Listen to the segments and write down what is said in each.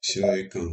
Все, եկան։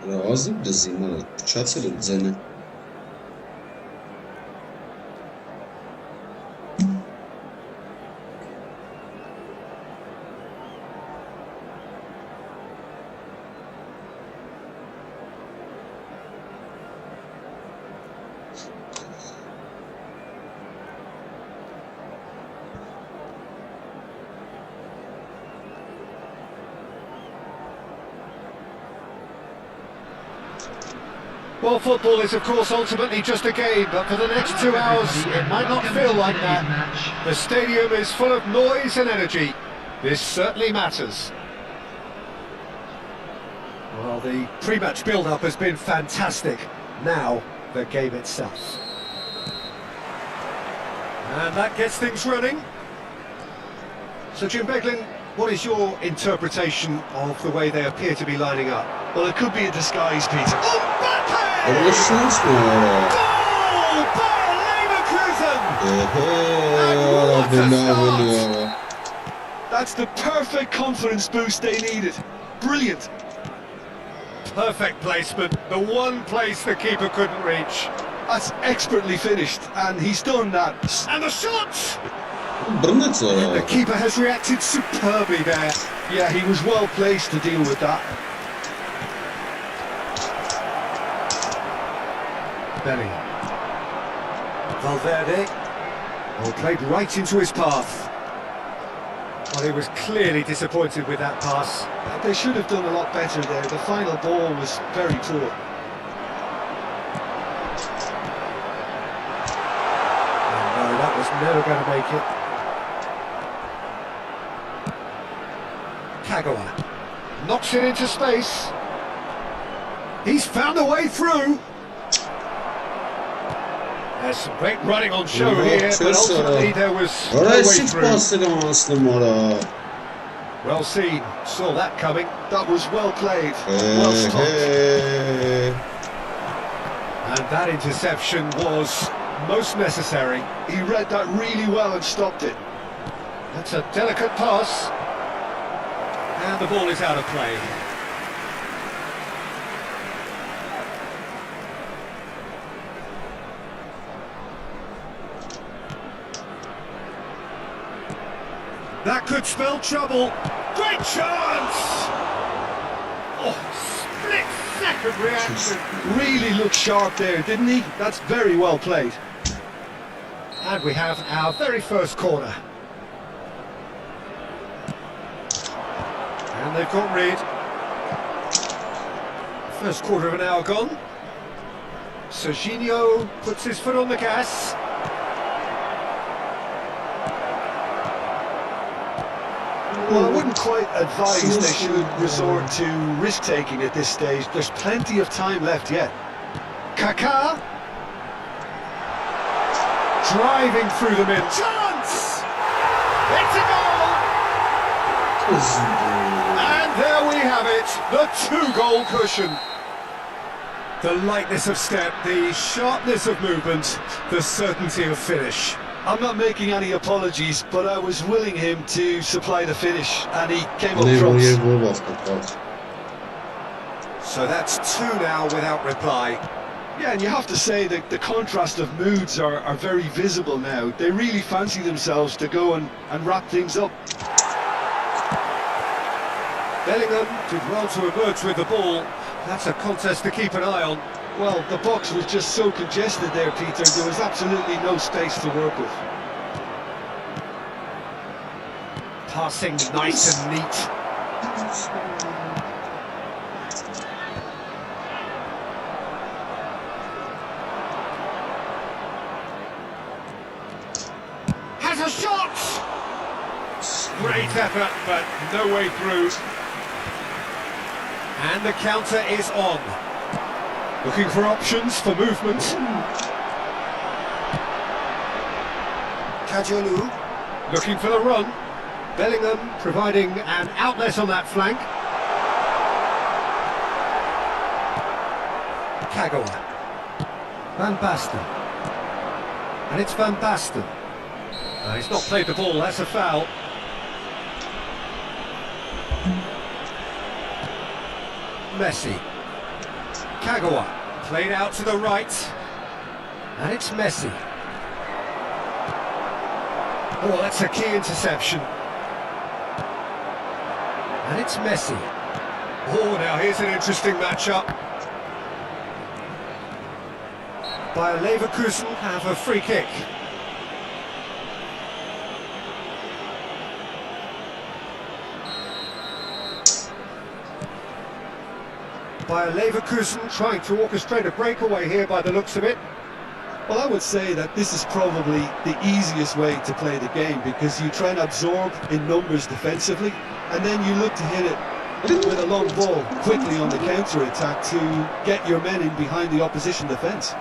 Razım da zimara, çatırım zene. Well, football is of course ultimately just a game, but for the next 2 hours it might not feel like that. The stadium is full of noise and energy. This certainly matters. Well, the pre-match build-up has been fantastic. Now, the game itself. And that gets things running. So Jim Beglin, what is your interpretation of the way they appear to be lining up? Well, it could be a disguise, Peter. Oluşsunuz mu? Goal by Leverkusen! And what a start! That's the perfect confidence boost they needed. Brilliant. Perfect placement, the one place the keeper couldn't reach. That's expertly finished, and he's done that. And the shot! Brnıca. The keeper has reacted superbly there. Yeah, he was well placed to deal with that. Belly. Valverde. Well, played right into his path. Well, he was clearly disappointed with that pass. They should have done a lot better there. The final ball was very poor. Oh, no, that was never going to make it. Kagawa knocks it into space. He's found a way through. There's some great running on show here, but ultimately there was no way through. Well seen, saw that coming. That was well played, well stopped. And that interception was most necessary. He read that really well and stopped it. That's a delicate pass. And the ball is out of play. That could spell trouble. Great chance! Oh, split-second reaction. Really looked sharp there, didn't he? That's very well played. And we have our very first corner. And they've got rid. First quarter of an hour gone. Serginho puts his foot on the gas. Well, I wouldn't quite advise they should resort to risk-taking at this stage. There's plenty of time left yet. Kaká. Driving through the mid. Chance! It's a goal! And there we have it, the two-goal cushion. The lightness of step, the sharpness of movement, the certainty of finish. I'm not making any apologies, but I was willing him to supply the finish, and he came up Leroy trumps. gol bastı. So that's 2 now without reply. Yeah, and you have to say that the contrast of moods are very visible now. They really fancy themselves to go and wrap things up. Bellingham did well to emerge with the ball. That's a contest to keep an eye on. Well, the box was just so congested there, Peter. There was absolutely no space to work with. Passing nice and neat. Has a shot! Great effort, but no way through. And the counter is on. Looking for options for movement. Kajolu looking for the run. Bellingham providing an outlet on that flank. Kagawa. Van Basten. And it's Van Basten. He's not played the ball, that's a foul. Messi. Kagawa, played out to the right, and it's Messi. Oh, that's a key interception. And it's Messi. Oh, now here's an interesting matchup. Bayer Leverkusen have a free kick. Bayer Leverkusen trying to orchestrate a breakaway here by the looks of it. Well, I would say that this is probably the easiest way to play the game, because you try and absorb in numbers defensively, and then you look to hit it with a long ball quickly on the counter-attack to get your men in behind the opposition defence.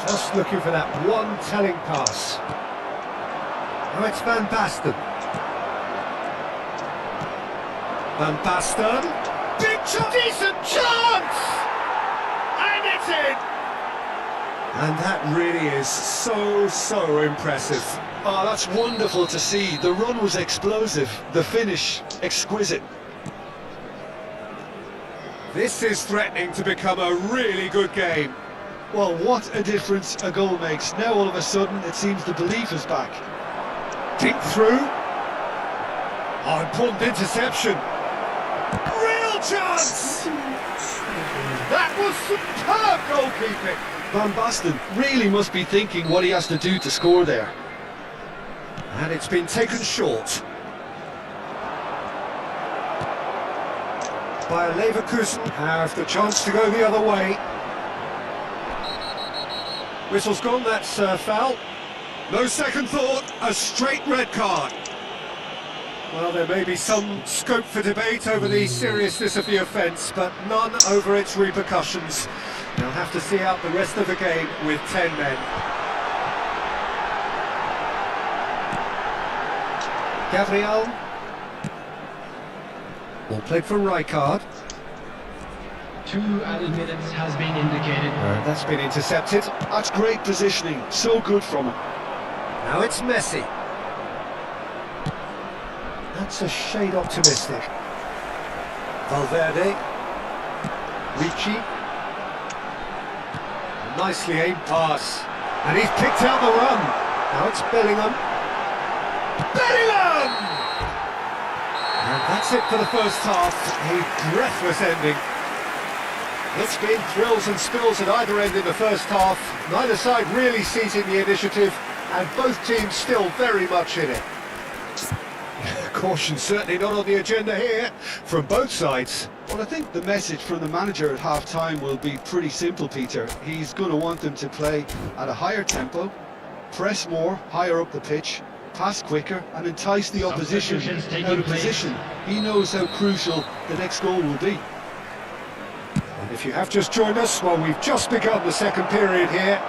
Just looking for that one telling pass. Now it's Van Basten. Van Basten. Big chance, decent chance! And it's in! And that really is so impressive. Oh, that's wonderful to see. The run was explosive, the finish exquisite. This is threatening to become a really good game. Well, what a difference a goal makes. Now all of a sudden it seems the belief is back. Deep through. Oh, important interception. Real chance! That was superb goalkeeping. Van Basten really must be thinking what he has to do to score there. And it's been taken short. Bayer Leverkusen have the chance to go the other way. Whistle's gone, that's foul. No second thought, a straight red card. Well, there may be some scope for debate over the seriousness of the offence, but none over its repercussions. They'll have to see out the rest of the game with 10 men. Gabriel. Ball played for Rijkaard. 2 added minutes has been indicated. That's been intercepted. That's great positioning, so good from him. Now it's Messi. That's a shade optimistic. Valverde. Ricci. Nicely aimed pass. And he's picked out the run. Now it's Bellingham. Bellingham! And that's it for the first half. A breathless ending. It's been thrills and spills at either end in the first half. Neither side really seizing the initiative, and both teams still very much in it. Caution certainly not on the agenda here from both sides. Well, I think the message from the manager at half-time will be pretty simple, Peter. He's going to want them to play at a higher tempo, press more, higher up the pitch, pass quicker, and entice the opposition out of position. He knows how crucial the next goal will be. And if you have just joined us, well, we've just begun the second period here.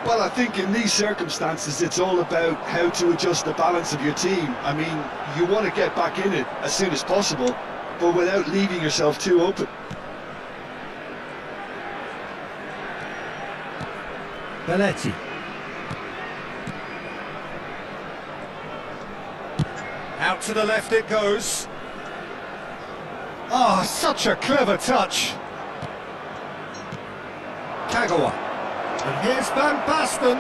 Well, I think in these circumstances it's all about how to adjust the balance of your team. I mean, you want to get back in it as soon as possible, but without leaving yourself too open. Belletti. Out to the left it goes. Ah, such a clever touch. Kagawa. And here's Van Basten.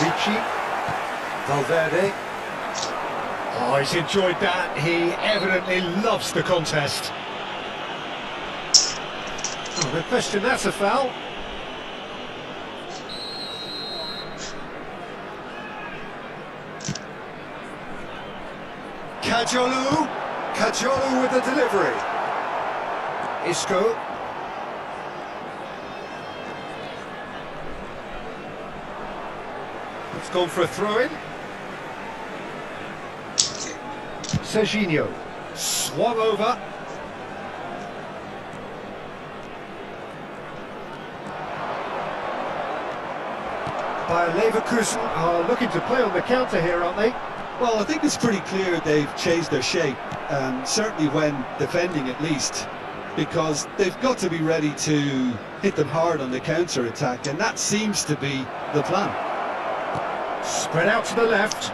Ricci. Valverde. Oh, he's enjoyed that. He evidently loves the contest. Oh, no question, that's a foul. Kajolu with the delivery. Isco. It's gone for a throw-in. Serginho. Swung over. Bayer Leverkusen are looking to play on the counter here, aren't they? Well, I think it's pretty clear they've changed their shape, certainly when defending at least, because they've got to be ready to hit them hard on the counter-attack, and that seems to be the plan. Spread out to the left.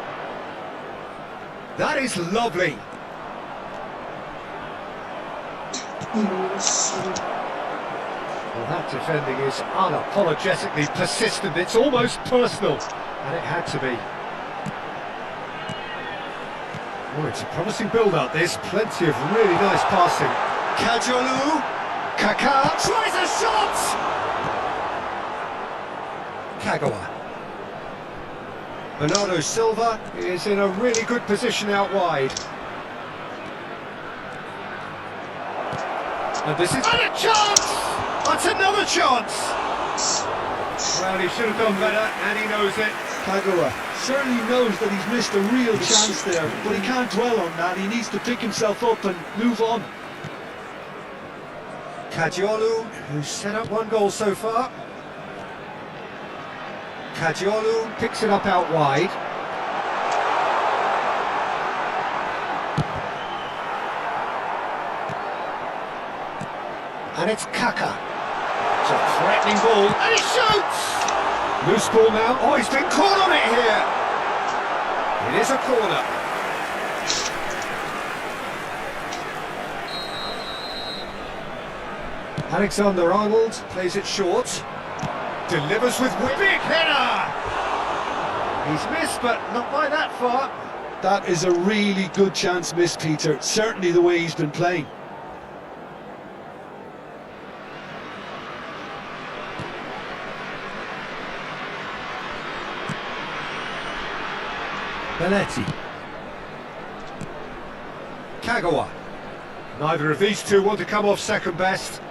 That is lovely. Well, that defending is unapologetically persistent. It's almost personal, and it had to be. Oh, it's a promising build-up. There's plenty of really nice passing. Kajolu. Kaká tries a shot. Kagawa. Bernardo Silva is in a really good position out wide. And this is... And a chance! That's another chance! Well, he should have done better, and he knows it. Kagawa certainly knows that he's missed a real chance there, but he can't dwell on that. He needs to pick himself up and move on. Kajolu, who's set up one goal so far. Kajolu picks it up out wide. And it's Kaká. It's a threatening ball, and he shoots! Loose ball now. Oh, he's been caught on it here! It is a corner. Alexander-Arnold plays it short. Delivers with big header! He's missed, but not by that far. That is a really good chance missed, Peter. Certainly the way he's been playing. Belletti. Kagawa. Neither of these two want to come off second best.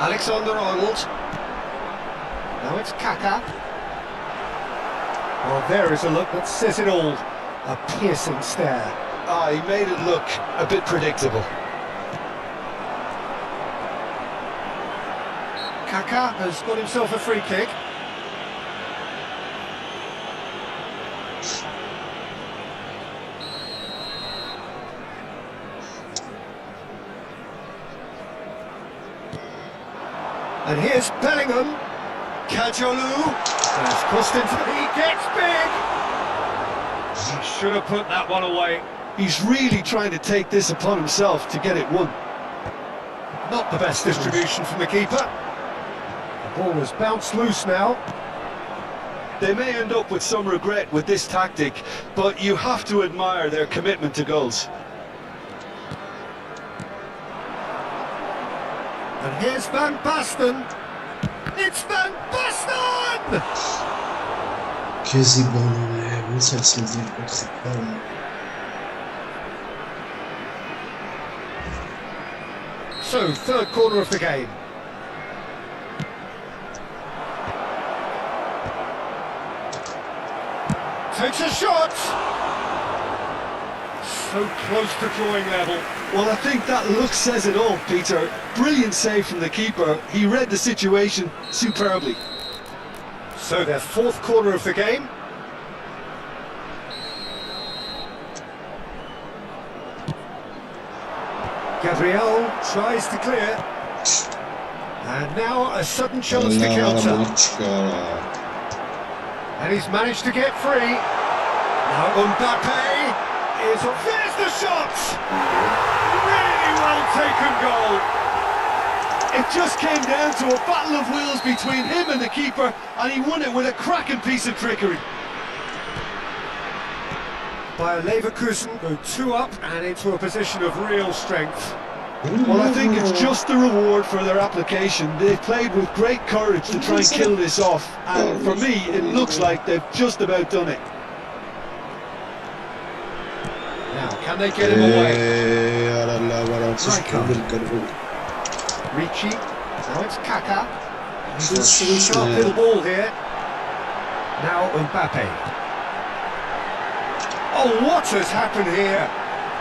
Alexander-Arnold. Now it's Kaká. Well, there is a look that says it all. A piercing stare. Ah, he made it look a bit predictable. Kaká has got himself a free kick. And here's Bellingham. Kajolu has crossed into the... He gets big! He should have put that one away. He's really trying to take this upon himself to get it won. Not the best distribution from the keeper. The ball has bounced loose now. They may end up with some regret with this tactic, but you have to admire their commitment to goals. And here's Van Basten. It's Van Basten! Kezi bana ne sensin değil. So, third corner of the game. Takes a shot! So close to drawing level. Well, I think that look says it all, Peter. Brilliant save from the keeper. He read the situation superbly. So their fourth corner of the game. Gabriel tries to clear. And now a sudden chance to counter. And he's managed to get free. Now Mbappe is... There's the shot! Really well taken goal. It just came down to a battle of wills between him and the keeper, and he won it with a cracking piece of trickery. Bayer Leverkusen go 2 up and into a position of real strength. Well, I think it's just the reward for their application. They've played with great courage to try and kill this off, and for me, it looks like they've just about done it. Now, can they get him away? Ricci, now it's Kaka. He's a sharp little ball here. Now Mbappe. Oh, what has happened here?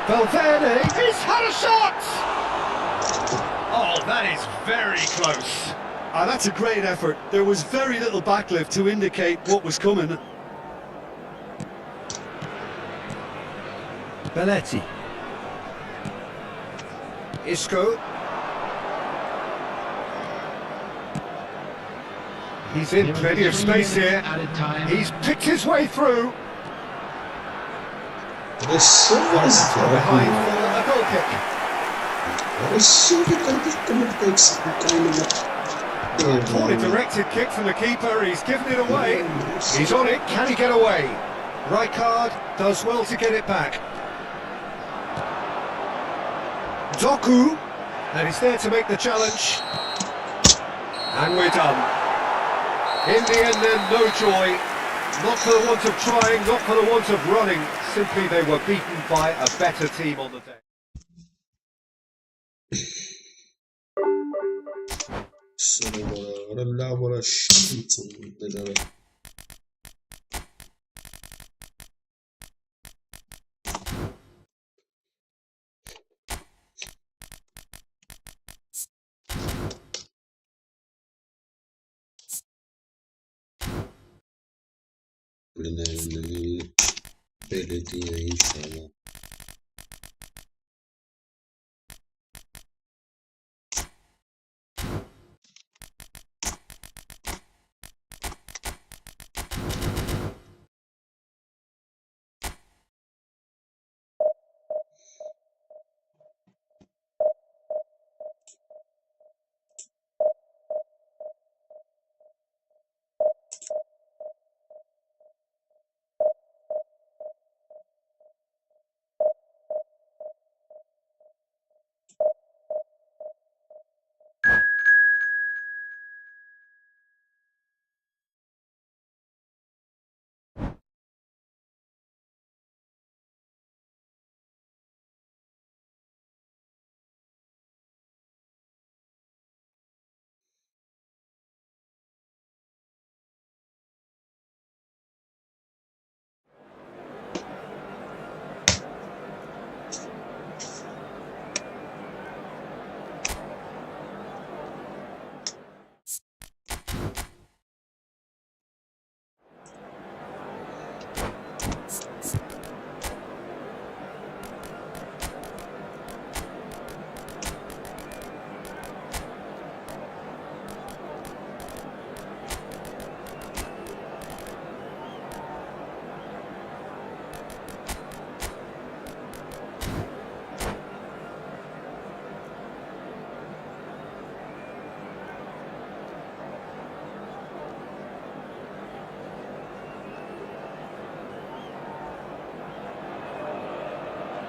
Valverde, he's had a shot! Oh, that is very close. Ah, that's a great effort. There was very little backlift to indicate what was coming. Belletti. Isco. He's in plenty of space here. He's picked his way through. Behind for a goal kick. Poorly directed kick from the keeper. He's given it away. He's on it. Can he get away? Rijkaard does well to get it back. Doku, and he's there to make the challenge. And we're done. In the end then, no joy. Not for the want of trying, not for the want of running. Simply they were beaten by a better team on the day. Belediye inşallah.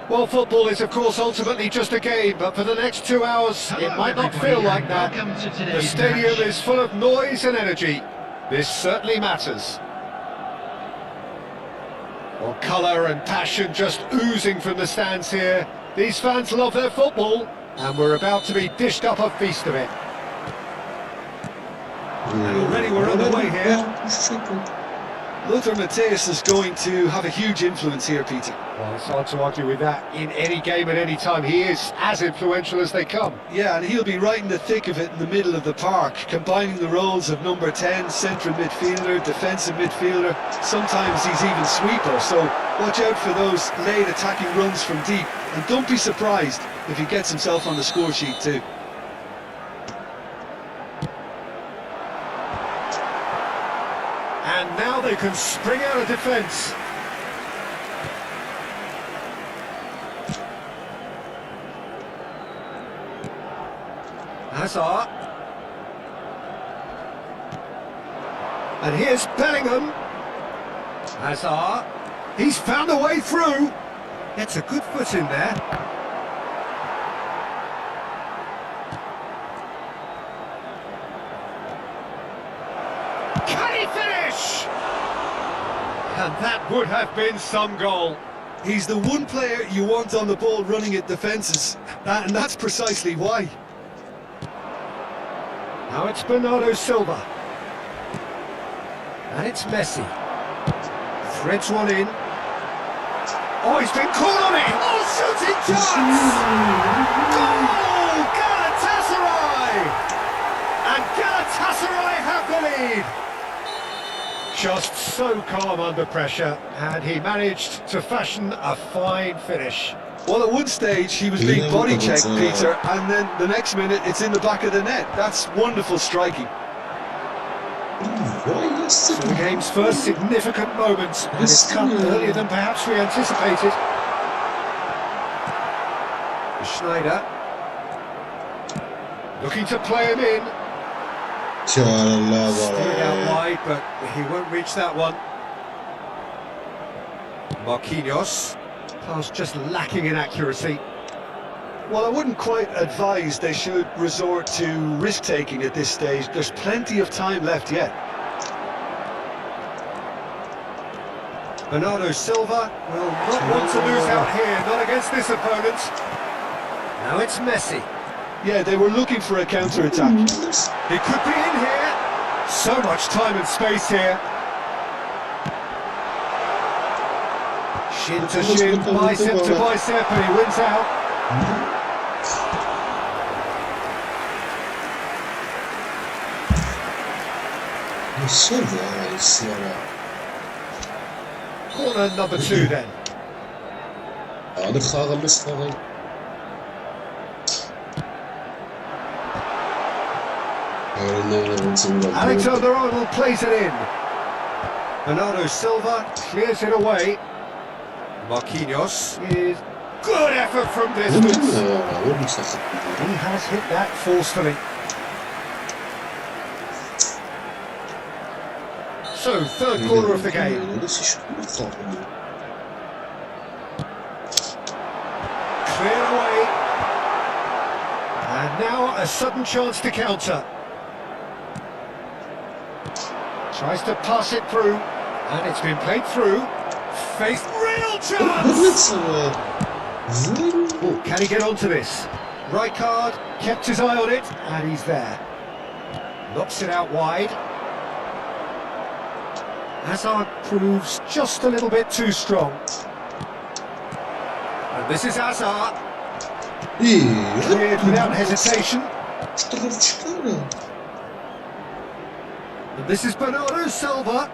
Well, football is, of course, ultimately just a game, but for the next 2 hours, it might not feel like that. The stadium is full of noise and energy. This certainly matters. Well, colour and passion just oozing from the stands here. These fans love their football, and we're about to be dished up a feast of it. And already we're underway here. Lothar Matthäus is going to have a huge influence here, Peter. Well, it's hard to argue with that. In any game at any time, he is as influential as they come. Yeah, and he'll be right in the thick of it in the middle of the park, combining the roles of number 10, central midfielder, defensive midfielder. Sometimes he's even sweeper, so watch out for those late attacking runs from deep. And don't be surprised if he gets himself on the score sheet too. And now they can spring out of defence. Hazard. And here's Bellingham. Hazard. He's found a way through. Gets a good foot in there. Can he finish? And that would have been some goal. He's the one player you want on the ball running at defences, and that's precisely why. Now it's Bernardo Silva. And it's Messi. Threads one in. Oh, he's been caught on it! Oh, shooting chance! Goal! Galatasaray! And Galatasaray have the lead! Just so calm under pressure, and he managed to fashion a fine finish. Well, at one stage he was being body checked, Peter, and then the next minute it's in the back of the net. That's wonderful striking. So the game's first significant moment, and it's come earlier than perhaps we anticipated. Schneider looking to play him in. Steered out wide, but he won't reach that one. Marquinhos. Pass just lacking in accuracy. Well, I wouldn't quite advise they should resort to risk-taking at this stage. There's plenty of time left yet. Bernardo Silva will not want to lose out here, not against this opponent. Now it's Messi. Yeah, they were looking for a counter-attack. He could be in here. So much time and space here. Shin to shin, bicep to bicep, and he wins out. Corner number 2 then. Alexander-Arnold plays it in. Bernardo Silva clears it away. Marquinhos is good effort from distance. He has hit that forcefully. So, third quarter of the game. Clear away. And now a sudden chance to counter. Tries to pass it through, and it's been played through. Faced real chance! Oh, can he get onto this? Rijkaard kept his eye on it, and he's there. Knocks it out wide. Hazard proves just a little bit too strong. And this is Hazard. Cleared without hesitation. And this is Bernardo Silva.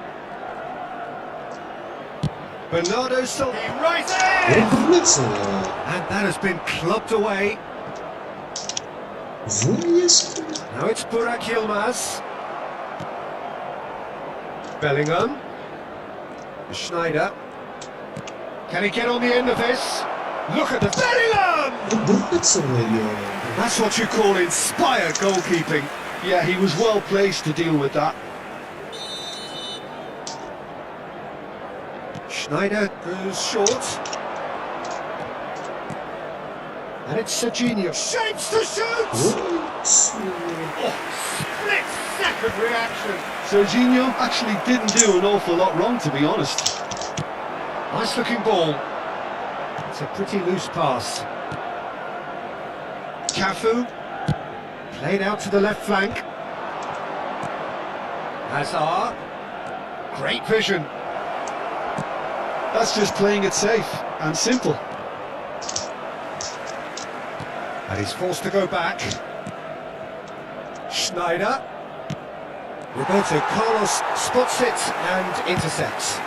Bernardo Silva, he rises! And that has been clubbed away. Now it's Burak Yilmaz. Bellingham. Schneider. Can he get on the end of this? Look at the Bellingham! That's what you call inspired goalkeeping. Yeah, he was well placed to deal with that. Schneider goes short. And it's Serginho. Shapes to shoot! Oh, split-second reaction. Serginho actually didn't do an awful lot wrong, to be honest. Nice looking ball. It's a pretty loose pass. Cafu. Played out to the left flank. Hazard. Great vision. That's just playing it safe and simple. And he's forced to go back. Schneider. Roberto Carlos spots it and intercepts.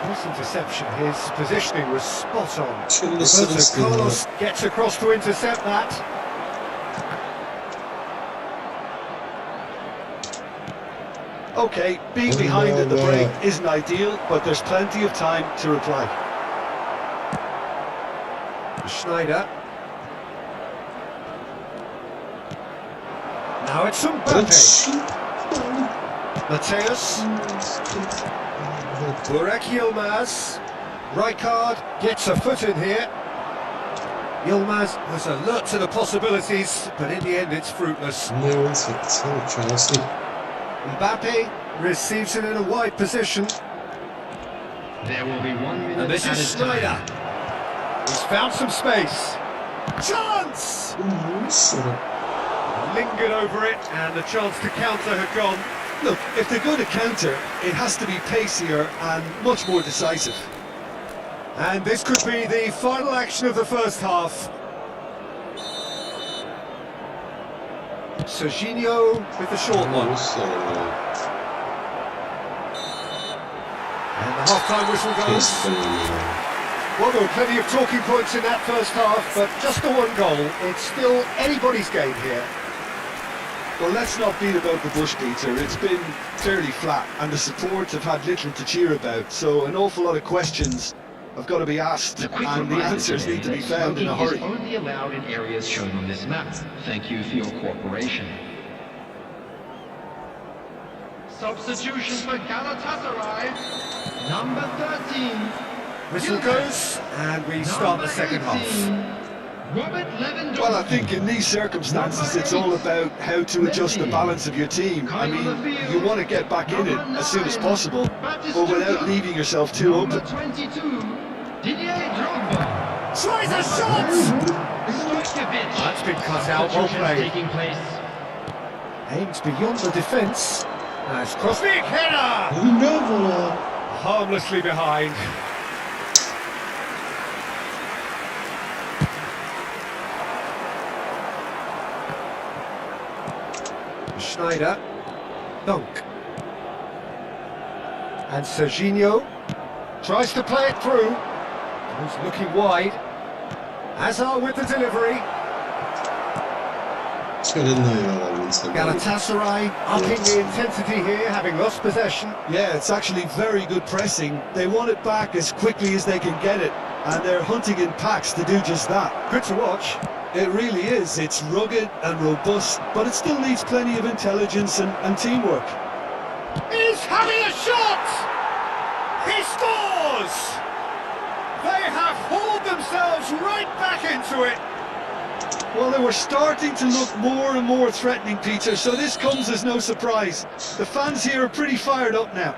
This interception, his positioning was spot on. Roberto Carlos gets across to intercept that. Okay, being behind at the break isn't ideal, but there's plenty of time to reply. Schneider. Now it's Mbappe. Mateus. Burak Yilmaz. Rijkaard gets a foot in here. Yilmaz was alert to the possibilities, but in the end it's fruitless. Mbappe receives it in a wide position. There will be 1 minute. And this is Schneider. He's found some space. Chance! Lingered over it, and the chance to counter had gone. Look, if they're going to counter, it has to be pacier and much more decisive. And this could be the final action of the first half. Serginho with the short one. And the half-time whistle goes. Well, there were plenty of talking points in that first half, but just the one goal. It's still anybody's game here. Well, let's not beat about the bush, Peter. It's been fairly flat, and the support have had little to cheer about, so an awful lot of questions have got to be asked, and the answers need to be found in a hurry. Smoking is only allowed in areas shown on this map. Thank you for your cooperation. Substitution for Galatasaray, number 13. Whistle goes, and we start the second half. Well, I think in these circumstances it's all about how to adjust the balance of your team. I mean, you want to get back in it as soon as possible, but without leaving yourself too open. Tries a shot! That's been cut out, well played. Aims beyond the defence. That's crossed. Big header! Harmlessly behind. Schneider, Dunk, and Serginho tries to play it through. He's looking wide. Hazard with the delivery. Galatasaray upping the intensity here, having lost possession. Yeah, it's actually very good pressing. They want it back as quickly as they can get it, and they're hunting in packs to do just that. Good to watch. It really is. It's rugged and robust, but it still needs plenty of intelligence and teamwork. He's having a shot! He scores! They have hauled themselves right back into it. Well, they were starting to look more and more threatening, Peter, so this comes as no surprise. The fans here are pretty fired up now.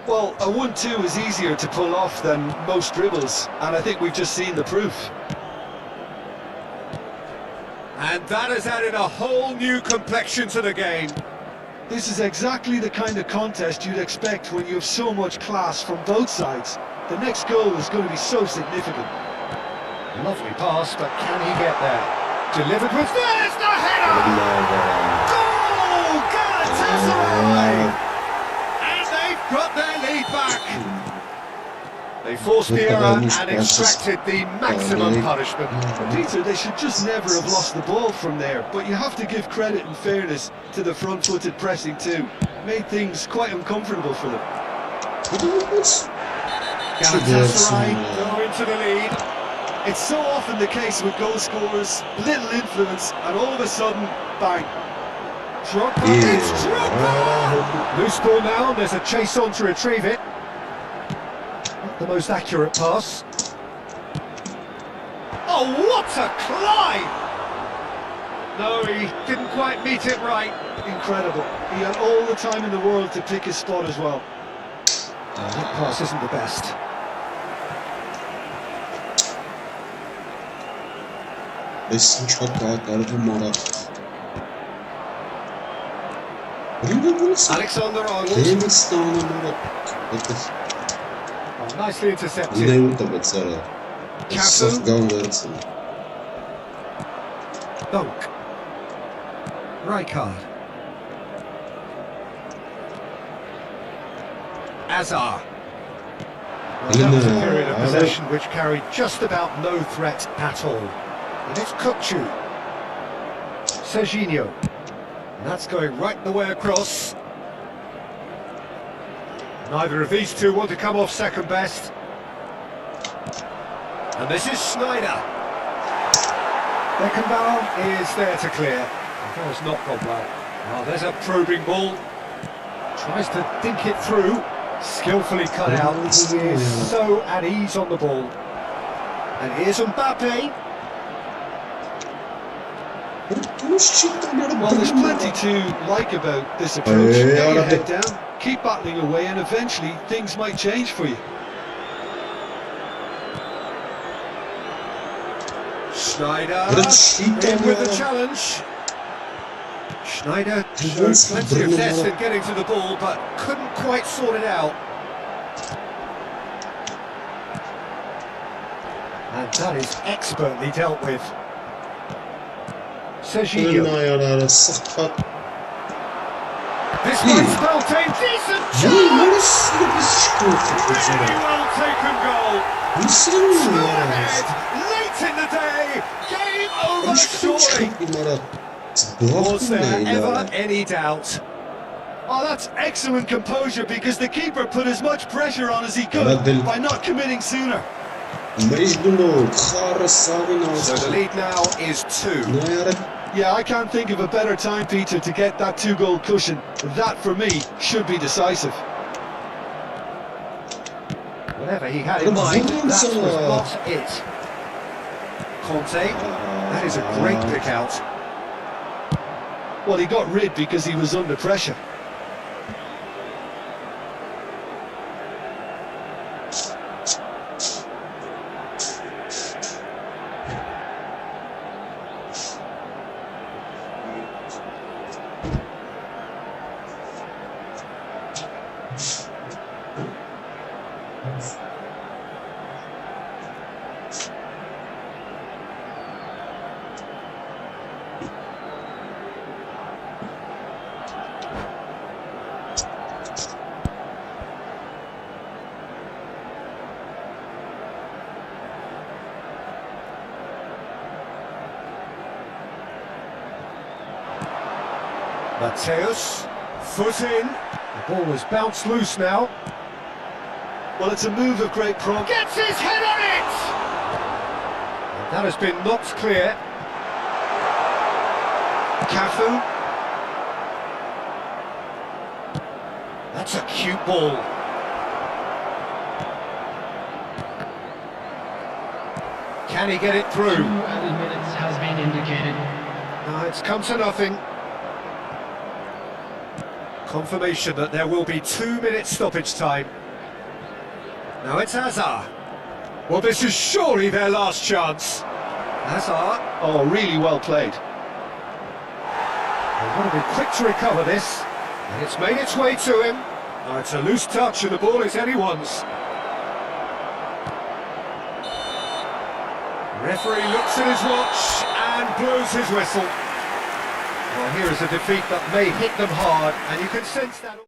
Well, a 1-2 is easier to pull off than most dribbles, and I think we've just seen the proof. And that has added a whole new complexion to the game. This is exactly the kind of contest you'd expect when you have so much class from both sides. The next goal is going to be so significant. Lovely pass, but can he get there? Delivered with... There's the header! Goal! Galatasaray! And they've got their lead back. They forced the error and extracted the maximum punishment. Peter, they should just never have lost the ball from there, but you have to give credit and fairness to the front-footed pressing too. Made things quite uncomfortable for them. Galatasaray go into the lead. It's so often the case with goal scorers, little influence, and all of a sudden, bang. Drogba, it's Drogba! Loose ball now, and there's a chase on to retrieve it. Not the most accurate pass. Oh, what a climb! No, he didn't quite meet it right. Incredible. He had all the time in the world to pick his spot as well. That pass isn't the best. Alexander-Arnold. Oh, nicely intercepted. Cafu. Dunk. Rijkaard. Azar. Well, that was a period of possession which carried just about no threat at all. And it's Kukcu. Serginho. And that's going right the way across. Neither of these two want to come off second best. And this is Schneider. Beckenbauer is there to clear. That has not gone well. Now there's a probing ball. Tries to dink it through. Skillfully cut out. He is so at ease on the ball. And here's Mbappe. Well, there's plenty to like about this approach. Get your head down, keep battling away, and eventually things might change for you. Schneider in with the challenge. Schneider showed plenty of zest in getting to the ball, but couldn't quite sort it out. And that is expertly dealt with. Serginho. This might spell a decent chance! Really well taken goal. 2 ahead, late in the day, game over surely. Was there ever any doubt? Oh, that's excellent composure, because the keeper put as much pressure on as he could by not committing sooner. So the lead now is 2. Yeah, I can't think of a better time, Peter, to get that 2-goal cushion. That, for me, should be decisive. Whatever he had in mind, that was not it. Conte, that is a great pick out. Well, he got rid because he was under pressure. Mateus, foot in. The ball has bounced loose now. Well, it's a move of great progress. Gets his head on it! And that has been knocked clear. Cafu. That's a cute ball. Can he get it through? 2 added minutes has been indicated. No, it's come to nothing. Confirmation that there will be 2 minutes stoppage time. Now it's Azar. Well, this is surely their last chance. Azar. Oh, really well played. They've got to be quick to recover this. And it's made its way to him. Now it's a loose touch and the ball is anyone's. Referee looks at his watch and blows his whistle. Well, here is a defeat that may hit them hard, and you can sense that.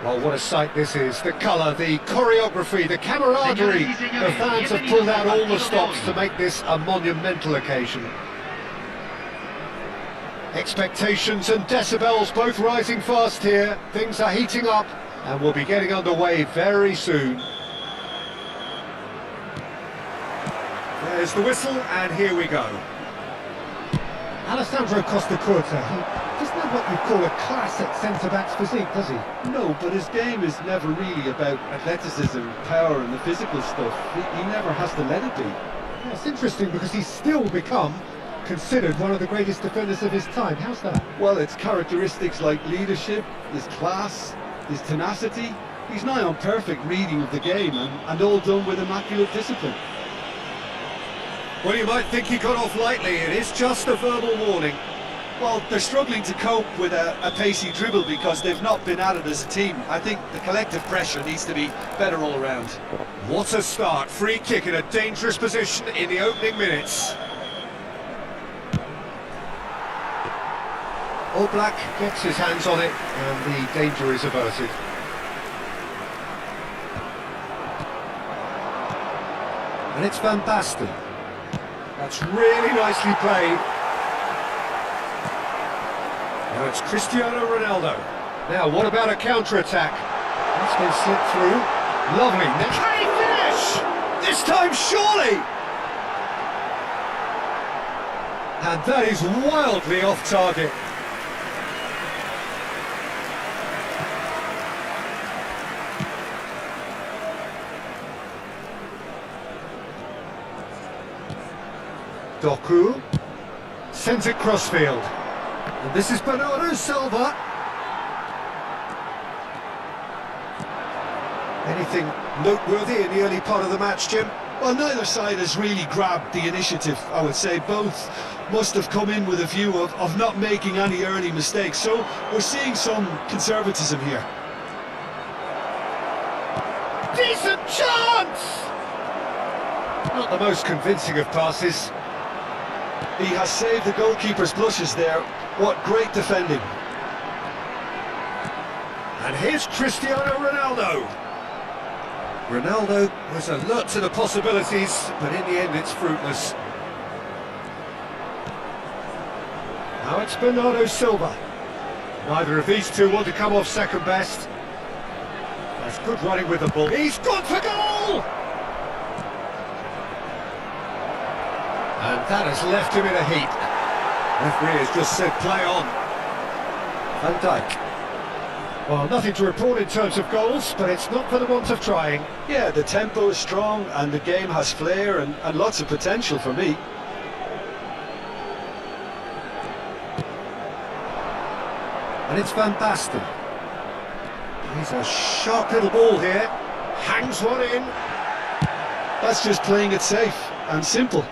Well, what a sight this is. The colour, the choreography, the camaraderie. The fans have pulled out all the stops to make this a monumental occasion. Expectations and decibels both rising fast here. Things are heating up and we'll be getting underway very soon. There's the whistle and here we go. Alessandro Costa-Curta, he doesn't have what you'd call a classic centre-back's physique, does he? No, but his game is never really about athleticism, power and the physical stuff. He never has to let it be. Yeah, it's interesting because he's still become considered one of the greatest defenders of his time. How's that? Well, it's characteristics like leadership, his class, his tenacity. He's nigh on perfect reading of the game and all done with immaculate discipline. Well, you might think he got off lightly. It is just a verbal warning. Well, they're struggling to cope with a pacey dribble because they've not been at it as a team. I think the collective pressure needs to be better all around. What a start. Free kick in a dangerous position in the opening minutes. Oblak gets his hands on it and the danger is averted. And it's Van Basten. That's really nicely played. Now it's Cristiano Ronaldo. Now what about a counter-attack? That's been slipped through. Lovely. Now can he finish? This time surely! And that is wildly off target. Doku sends it crossfield. And this is Bernardo Silva. Anything noteworthy in the early part of the match, Jim? Well, neither side has really grabbed the initiative, I would say. Both must have come in with a view of not making any early mistakes. So we're seeing some conservatism here. Decent chance! Not the most convincing of passes. He has saved the goalkeeper's blushes there. What great defending. And here's Cristiano Ronaldo. Ronaldo was alert to the possibilities, but in the end it's fruitless. Now it's Bernardo Silva. Neither of these two want to come off second best. That's good running with the ball. He's gone for goal! And that has left him in a heap. Referee has just said play on. Van Dijk. Well, nothing to report in terms of goals, but it's not for the want of trying. Yeah, the tempo is strong and the game has flair and lots of potential for me. And it's Van Basten. He's a sharp little ball here. Hangs one in. That's just playing it safe and simple.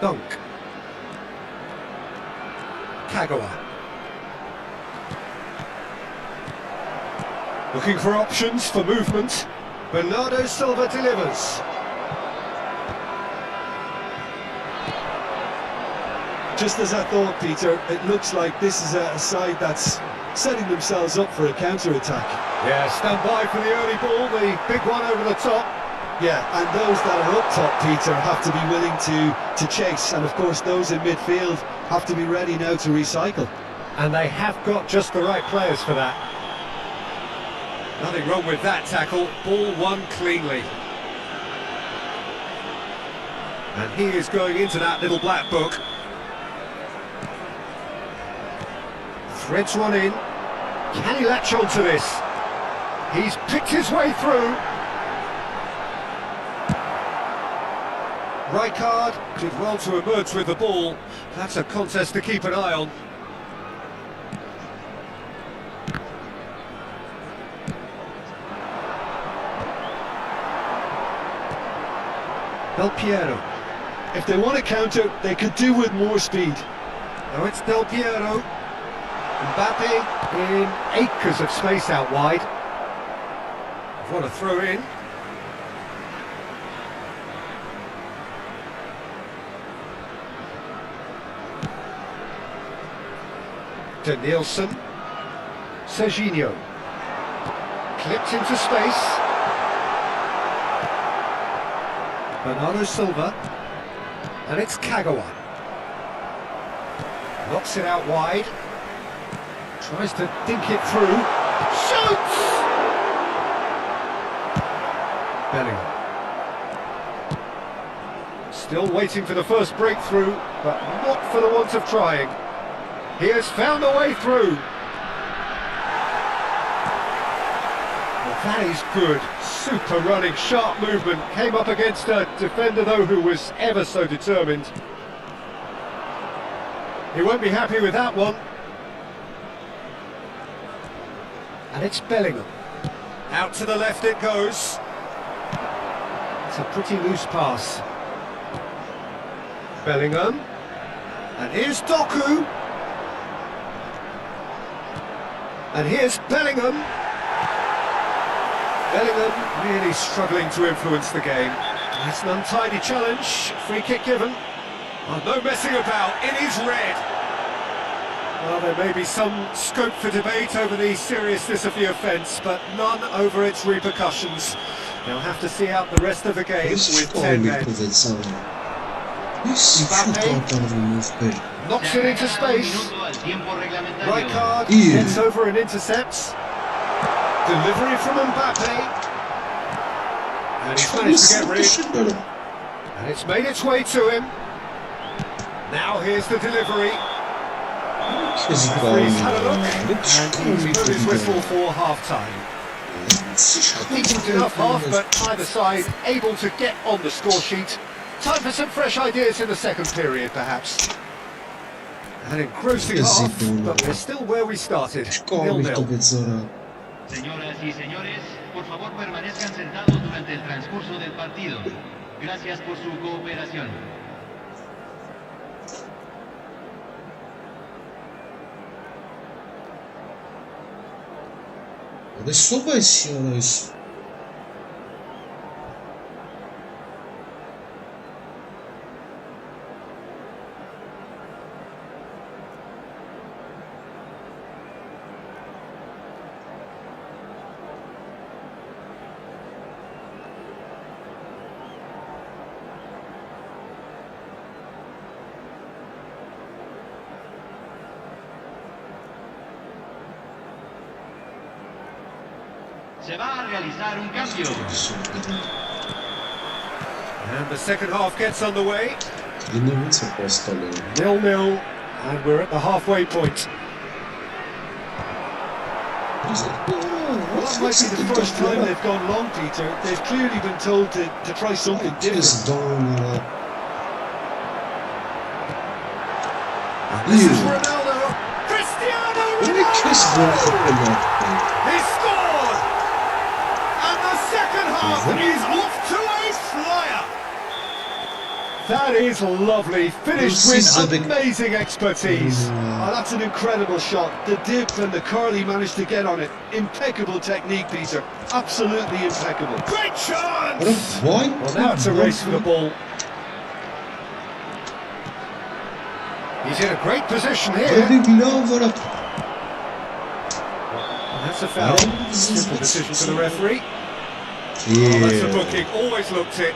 Dunk. Kagawa. Looking for options for movement. Bernardo Silva delivers. Just as I thought, Peter, it looks like this is a side that's setting themselves up for a counter-attack. Yeah, stand by for the early ball, the big one over the top. Yeah, and those that are up top, Peter, have to be willing to chase, and of course those in midfield have to be ready now to recycle. And they have got just the right players for that. Nothing wrong with that tackle, ball won cleanly. And he is going into that little black book. Threads one in. Can he latch on to this? He's picked his way through. Rijkaard did well to emerge with the ball. That's a contest to keep an eye on. Del Piero. If they want to counter, they could do with more speed. Now it's Del Piero. Mbappe in acres of space out wide. What a throw in. De Nielsen. Serginho. Clipped into space. Bernardo Silva. And it's Kagawa. Knocks it out wide. Tries to dink it through. Shoots! Bellingham. Still waiting for the first breakthrough, but not for the want of trying. He has found a way through. Well, that is good. Super running, sharp movement. Came up against a defender, though, who was ever so determined. He won't be happy with that one. And it's Bellingham. Out to the left it goes. It's a pretty loose pass. Bellingham. And here's Doku. And here's Bellingham. Bellingham really struggling to influence the game. It's an untidy challenge. Free kick given. Oh, no messing about. It is red. Well, there may be some scope for debate over the seriousness of the offence, but none over its repercussions. They'll have to see out the rest of the game with 10 men. Mbappe knocks it into space. Rijkaard gets over and intercepts. Delivery from Mbappe. And he's managed to get rid. And it's made its way to him. Now here's the delivery. He's had a look, and he's blew his whistle for half-time. Decent enough half, but either side able to get on the score sheet. Time for some fresh ideas in the second period, perhaps. An engrossing half, but we're still where we started, 0-0. Señoras y señores, por favor permanezcan sentados durante el transcurso del partido. Gracias por su cooperación. Adesso vai sia isso. Se va a realizar un cambio. And the second half gets underway. Yine mi postalo? 0-0, and we're at the halfway point. Well, that might be the first time they've gone long, Peter. They've clearly been told to try something different. This is Ronaldo. Cristiano Ronaldo! He scored! And the second half is off to a flyer. That is lovely. Finished with amazing expertise. Oh, that's an incredible shot. The dip and the curl he managed to get on it. Impeccable technique, Peter. Absolutely impeccable. Great chance! Why? Well, now it's a race for the ball. He's in a great position here. That's a foul. Simple decision for the referee. Oh, that's a booking. Always looked it.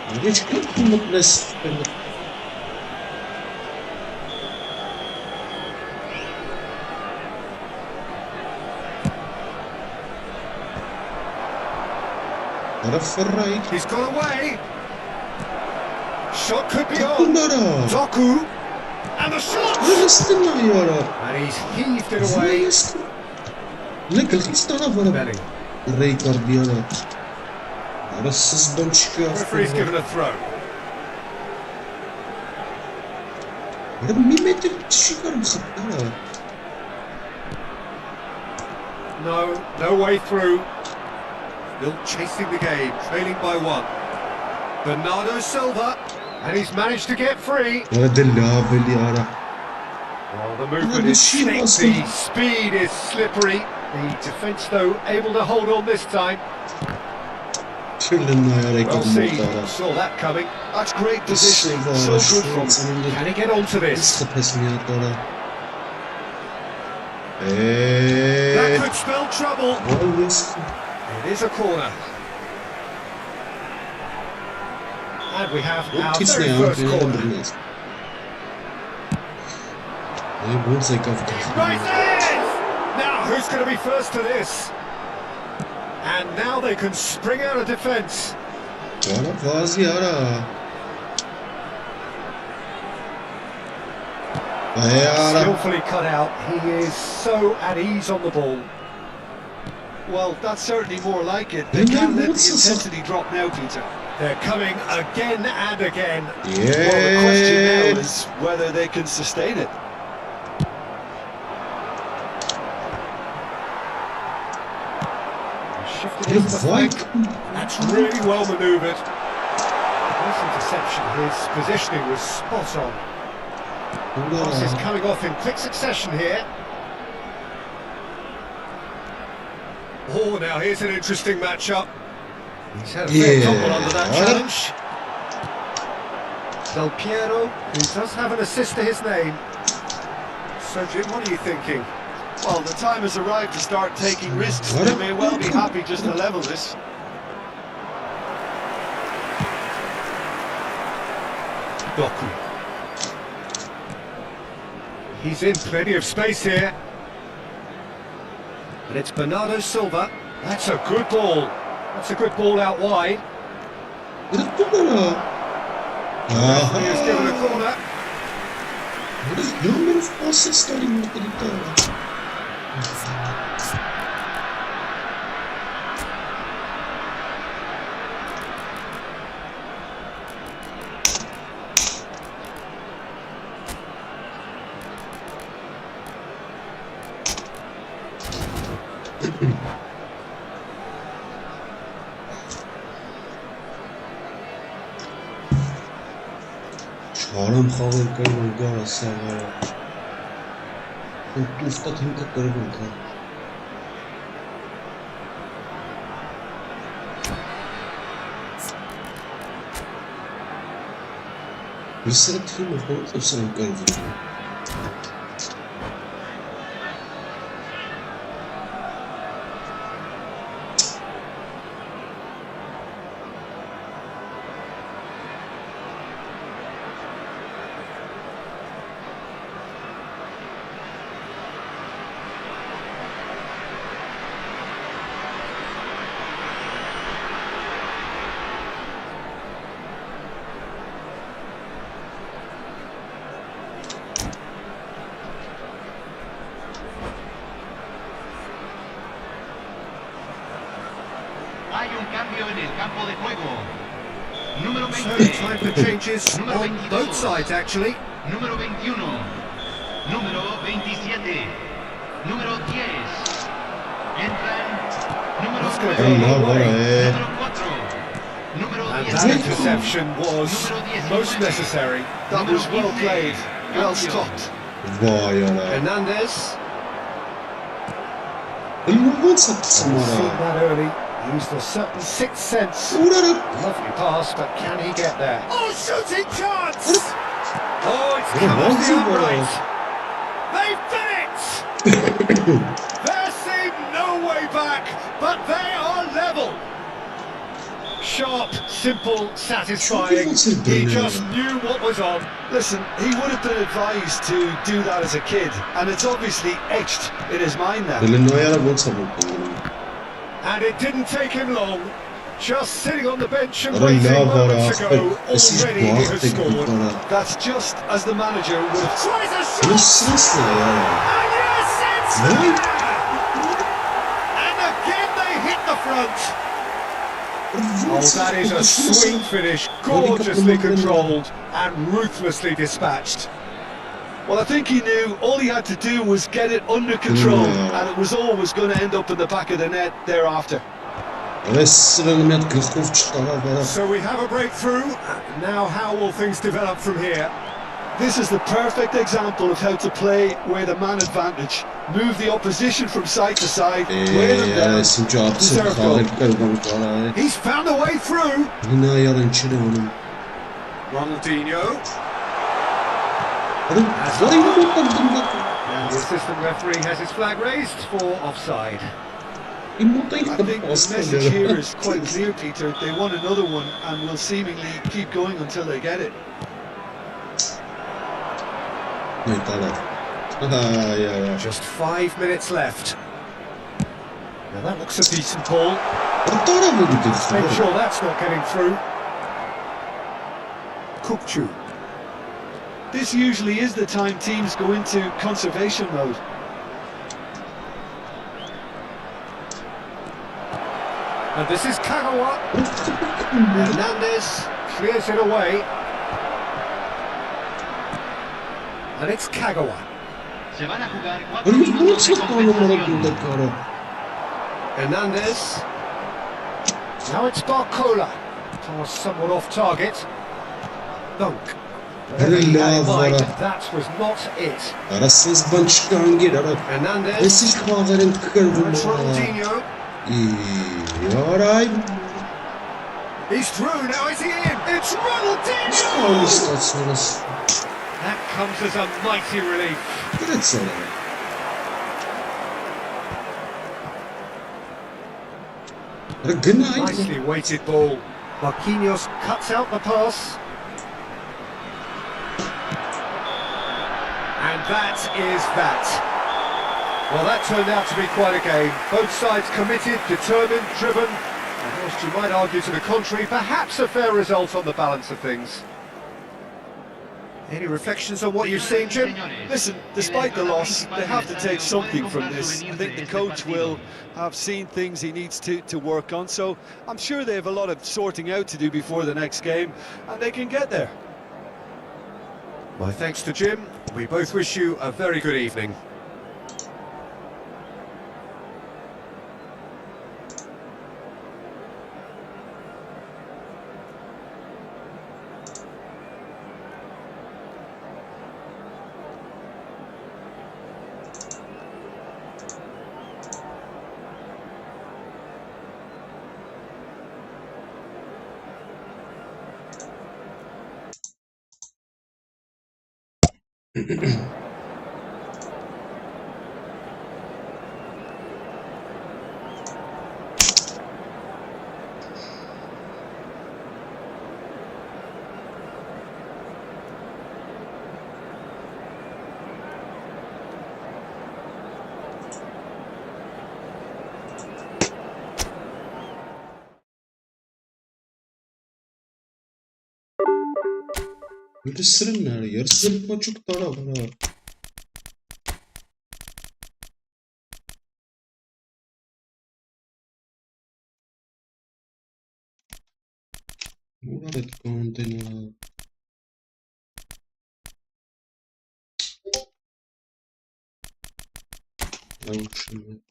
He's got away. Shot could be on. Doku. And the shot! And he's heaved it away. Belling. Referee's given a throw. No way through. Still chasing the game, trailing by 1. Bernardo Silva, and he's managed to get free. Well, the movement is slick, the speed is slippery. The defence, though, able to hold on this time. Well seen, saw that coming. That's great positioning, so good from him. Can he get onto this? That could spell trouble. It is a corner. And we have our very first corner. Right there! Now, who's going to be first to this? And now they can spring out of defence. Skillfully cut out. He is so at ease on the ball. Well, that's certainly more like it. They can't let the intensity drop now, Peter. They're coming again and again. Well, the question now is whether they can sustain it. Shifted into the flank. That's really well manoeuvred. Nice interception. His positioning was spot on. Cross is coming off in quick succession here. Oh, now here's an interesting matchup. He's had a fair tumble under that challenge. Del Piero, who does have an assist to his name. So, Jim, what are you thinking? Well, the time has arrived to start taking risks. They may well be happy just to level this. Doku. He's in plenty of space here. And it's Bernardo Silva. That's a good ball. That's a good ball out wide. He has given a corner. Չարամ խաղել կրվում գարը սաղարը Տուստատ հինքը կրվում կա Լսրը թիմը խորդ լսրան կրվում un cambio en el campo de juego. Número So 20. time for changes Número on 22. both sides actually. Número 21. Número 27. Número 10. Entran. Número That's gonna 9. go a long way. Número 4. Número And 10. that interception was most necessary. That was well played, well stopped. Vay ana. Hernandez, Elini sattı seen Samara. that early, used a certain sixth sense. Vurarak. Lovely pass, but can he get there? Oh, shooting chance! Oh, it's Yeah, come off that's the a ball. upright. They've done it! There seemed no way back, but they are level. Sharp, simple, satisfying. He just knew what was on. Listen, he would have been advised to do that as a kid, and it's obviously etched in his mind now. Elini ayağına bol sabun. And it didn't take him long. Just sitting on the bench and Ara waiting ne var moments ago, ah. Siz already he bu has hafta scored. bana. That's just as the manager would have. Tries a Bu shot! sırası ne ya? And yes, it's Ne? there! And again they hit the front. Oh, that is a sweet finish, gorgeously controlled and ruthlessly dispatched. Well, I think he knew all he had to do was get it under control, and it was always going to end up in the back of the net thereafter. Resmen met Kristovç'ta bana. So we have a breakthrough. Now how will things develop from here? This is the perfect example of how to play with a man advantage. Move the opposition from side to side, wear them down. Resimci abisi Deserved goal. harika bana. He's found a way through. Elini ayağının içine onun. Ronaldinho. Hadi. Hadi bakalım. And the assistant referee has his flag raised for offside. I think the message here is quite clear, Peter. They want another one and will seemingly keep going until they get it. Just 5 minutes left. Now that looks a decent ball. Make sure that's not getting through. Kukçu. This usually is the time teams go into conservation mode. And this is Kagawa. Hernandez clears it away. And it's Kagawa. Se van a jugar 4 minutos de compensación. Hernandez. Now it's Barcola. Pass somewhat off target. Dunk. That was not it. Arasız ban çıkan gir ara. Hernandez. Eski kağıtların kırdım. It's Ronaldinho. Yaray. He's through, now is he in? It's Ronaldinho! Çıkarmış sonrası. That comes as a mighty relief. Evet sana. Nicely weighted ball. Marquinhos cuts out the pass. And that is that. Well, that turned out to be quite a game. Both sides committed, determined, driven. And whilst you might argue to the contrary, perhaps a fair result on the balance of things. Any reflections on what you've seen, Jim? Listen, despite the loss, they have to take something from this. I think the coach will have seen things he needs to work on, so I'm sure they have a lot of sorting out to do before the next game, and they can get there. My thanks to Jim. We both wish you a very good evening. Böyle sırınlar yarısı buçuk tane var. Murat condenado. Naruczymy.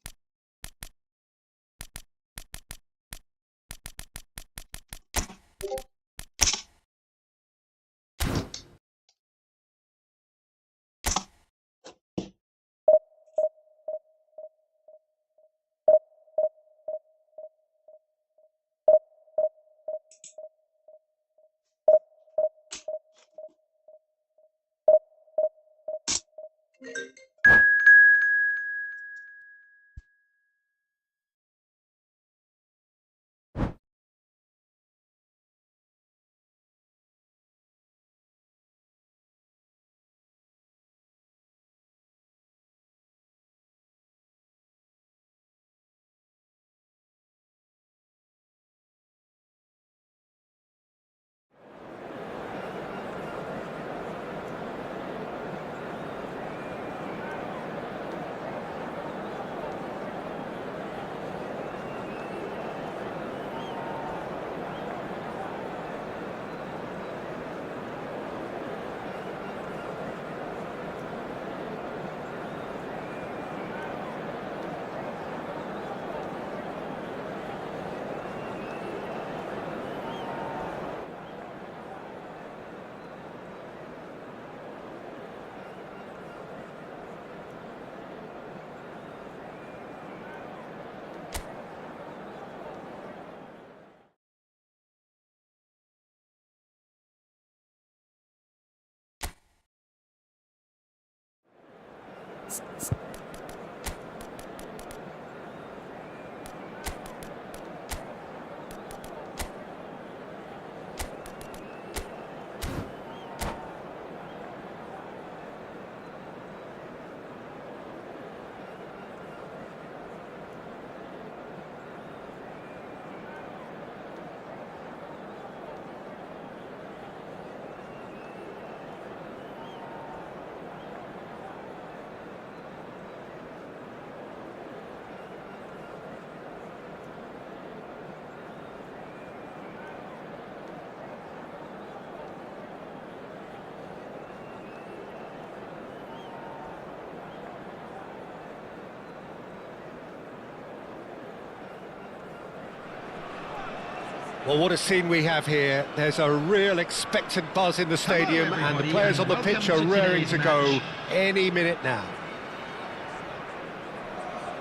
Well, what a scene we have here. There's a real expectant buzz in the stadium, and the players on the pitch are raring to go any minute now.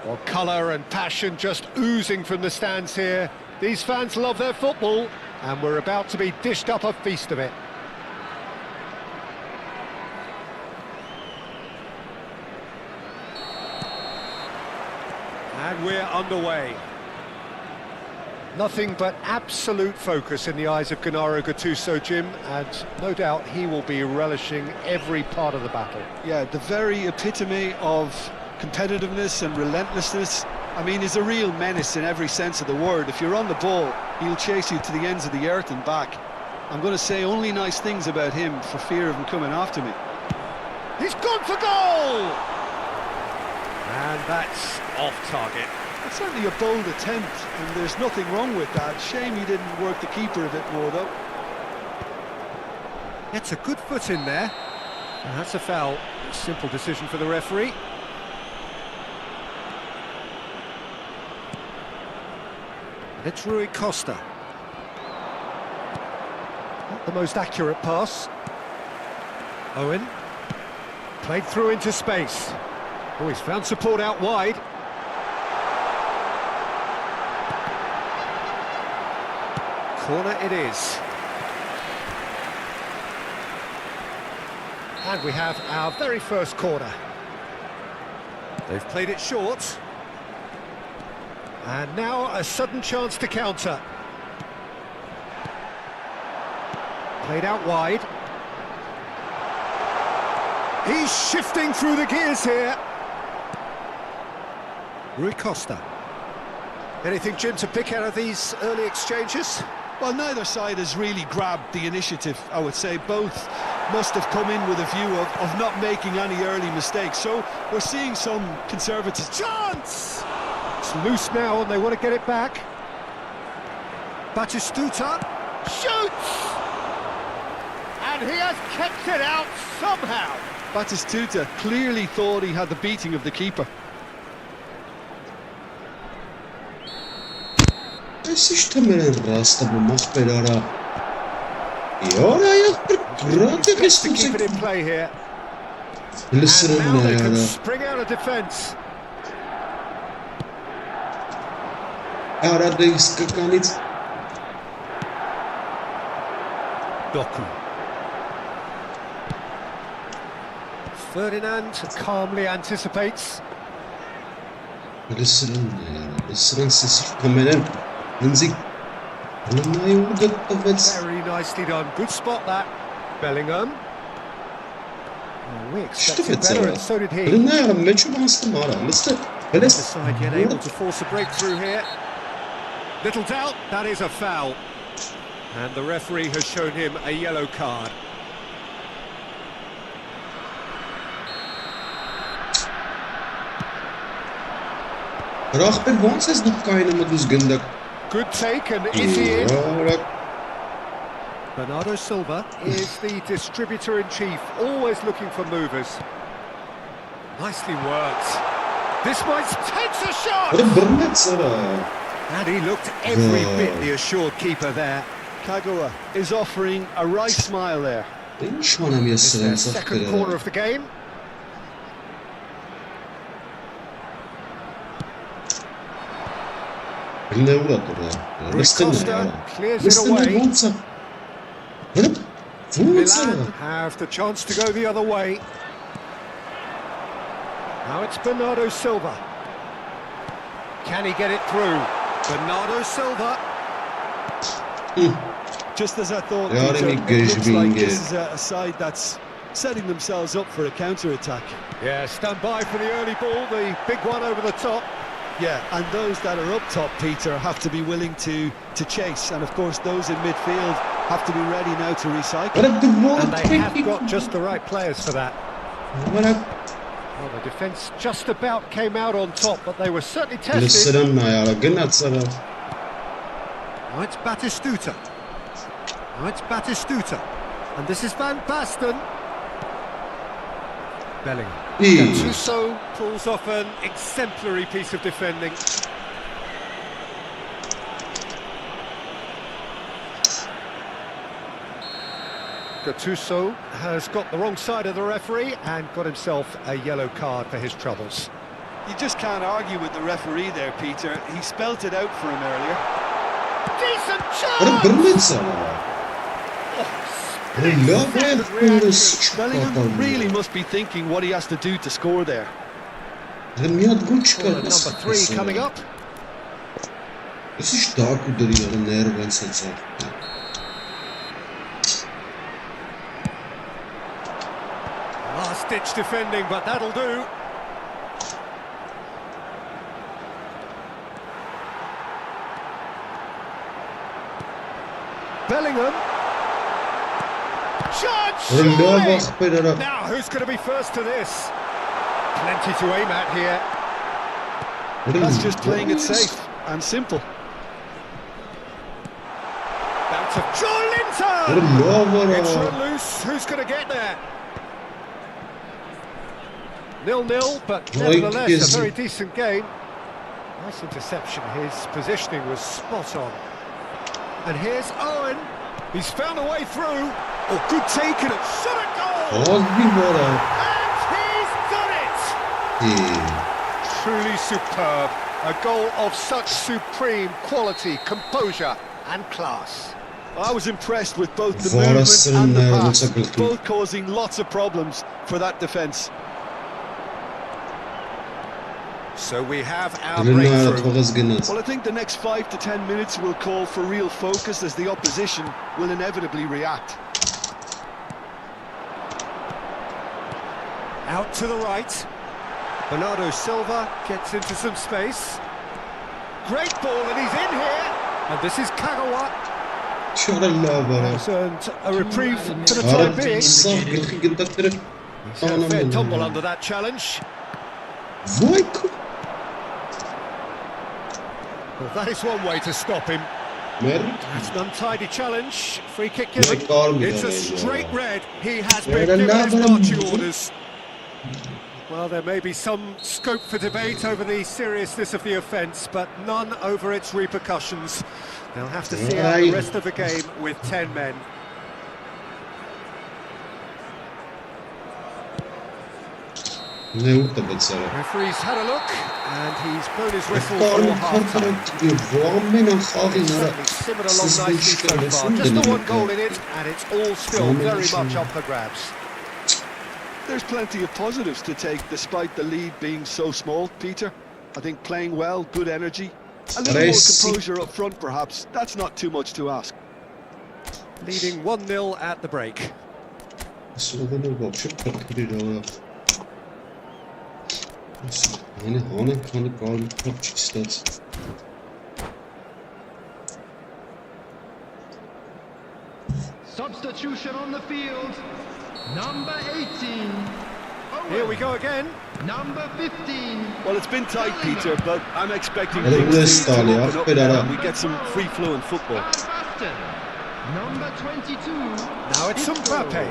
Well, colour and passion just oozing from the stands here. These fans love their football, and we're about to be dished up a feast of it. And we're underway. Nothing but absolute focus in the eyes of Gennaro Gattuso, Jim, and no doubt he will be relishing every part of the battle. Yeah, the very epitome of competitiveness and relentlessness. I mean, he's a real menace in every sense of the word. If you're on the ball, he'll chase you to the ends of the earth and back. I'm going to say only nice things about him for fear of him coming after me. He's gone for goal! And that's off target. It's certainly a bold attempt, and there's nothing wrong with that. Shame he didn't work the keeper a bit more, though. Gets a good foot in there. And that's a foul. Simple decision for the referee. It's Rui Costa. Not the most accurate pass. Owen. Played through into space. Oh, he's found support out wide. Corner it is. And we have our very first corner. They've played it short. And now a sudden chance to counter. Played out wide. He's shifting through the gears here. Rui Costa. Anything, Jim, to pick out of these early exchanges? Well, neither side has really grabbed the initiative, I would say. Both must have come in with a view of not making any early mistakes. So we're seeing some conservative chance! It's loose now and they want to get it back. Batistuta. Shoots! And he has kept it out somehow. Batistuta clearly thought he had the beating of the keeper. Es ist mir ein Rast, aber mach bei der. Ja, He's got to keep it in play here. And now they can spring out of defence. Doku. Ferdinand calmly anticipates. Very nicely done. Good spot that. Bellingham. Oh, we expected better, and so did he. The side yet able to force a breakthrough here. Little doubt, that is a foul. And the referee has shown him a yellow card. Good take, and is he in? Bernardo Silva is the distributor-in-chief, always looking for movers. Nicely worked. This might takes a shot! And he looked every bit the assured keeper there. Kagawa is offering a right smile there. It's their second corner of the game. Costa clears it away. Milan have the chance to go the other way. Now it's Bernardo Silva. Can he get it through? Bernardo Silva. Just as I thought, Peter, it looks like this is a side that's setting themselves up for a counter-attack. Yeah, stand by for the early ball, the big one over the top. Yeah, and those that are up top, Peter, have to be willing to chase. And of course, those in midfield have to be ready now to recycle. And they have got just the right players for that. Well, the defence just about came out on top, but they were certainly tested. Now it's Batistuta. Now it's Batistuta. And this is Van Basten. Bellingham. Gattuso pulls off an exemplary piece of defending. Gattuso has got the wrong side of the referee and got himself a yellow card for his troubles. You just can't argue with the referee there, Peter. He spelt it out for him earlier. Decent chance! Bellingham really must be thinking what he has to do to score there. Number 3 coming up. Last-ditch defending, but that'll do. Bellingham. Chance! Now, who's going to be first to this? Plenty to aim at here. That's just playing it safe and simple. Bounce of Joelinton! It's run loose. Who's going to get there? 0-0, but nevertheless a very decent game. Nice interception. His positioning was spot on. And here's Owen. He's found a way through. Oh, good take and a shot at goal! And he's done it! Truly superb. A goal of such supreme quality, composure and class. I was impressed with both the movement and the pass, both causing lots of problems for that defence. So we have our breakthrough. Well, I think the next 5 to 10 minutes will call for real focus as the opposition will inevitably react. Out to the right. Bernardo Silva gets into some space. Great ball, and he's in here. And this is Kagawa. Has earned a reprieve for the time being. He's had a fair tumble under that challenge. Well, that is one way to stop him. That's an untidy challenge. Free kick given. It's It's a straight red. He has been given his marching orders. Well, there may be some scope for debate over the seriousness of the offence, but none over its repercussions. They'll have to see out the rest of the game with 10 men. Referee's had a look, and he's blown his whistle for half-time. Simmered along nicely so far. Just the one goal in it, and it's all still very much up for grabs. There's plenty of positives to take despite the lead being so small, Peter. I think playing well, good energy. A little more composure up front perhaps, that's not too much to ask. Leading 1-0 at the break. Substitution on the field. Number 18. Here we go again. Number 15. Well, it's been tight, Peter, but I'm expecting Hadi things burası to Stali, open up affet now ara. and we get some free-flowing football. Number 22. Now it's Mbappe.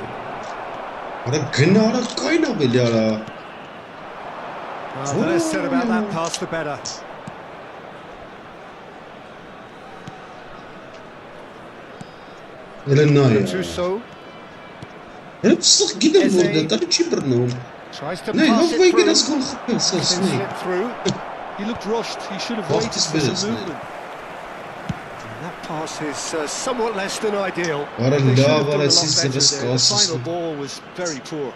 Well, the less said about that pass, the better. Gattuso tries to pass it through. Slip through. He looked rushed, he should have waited for some movement. That pass is somewhat less than ideal. They should have done a lot better there. The final ball was very poor.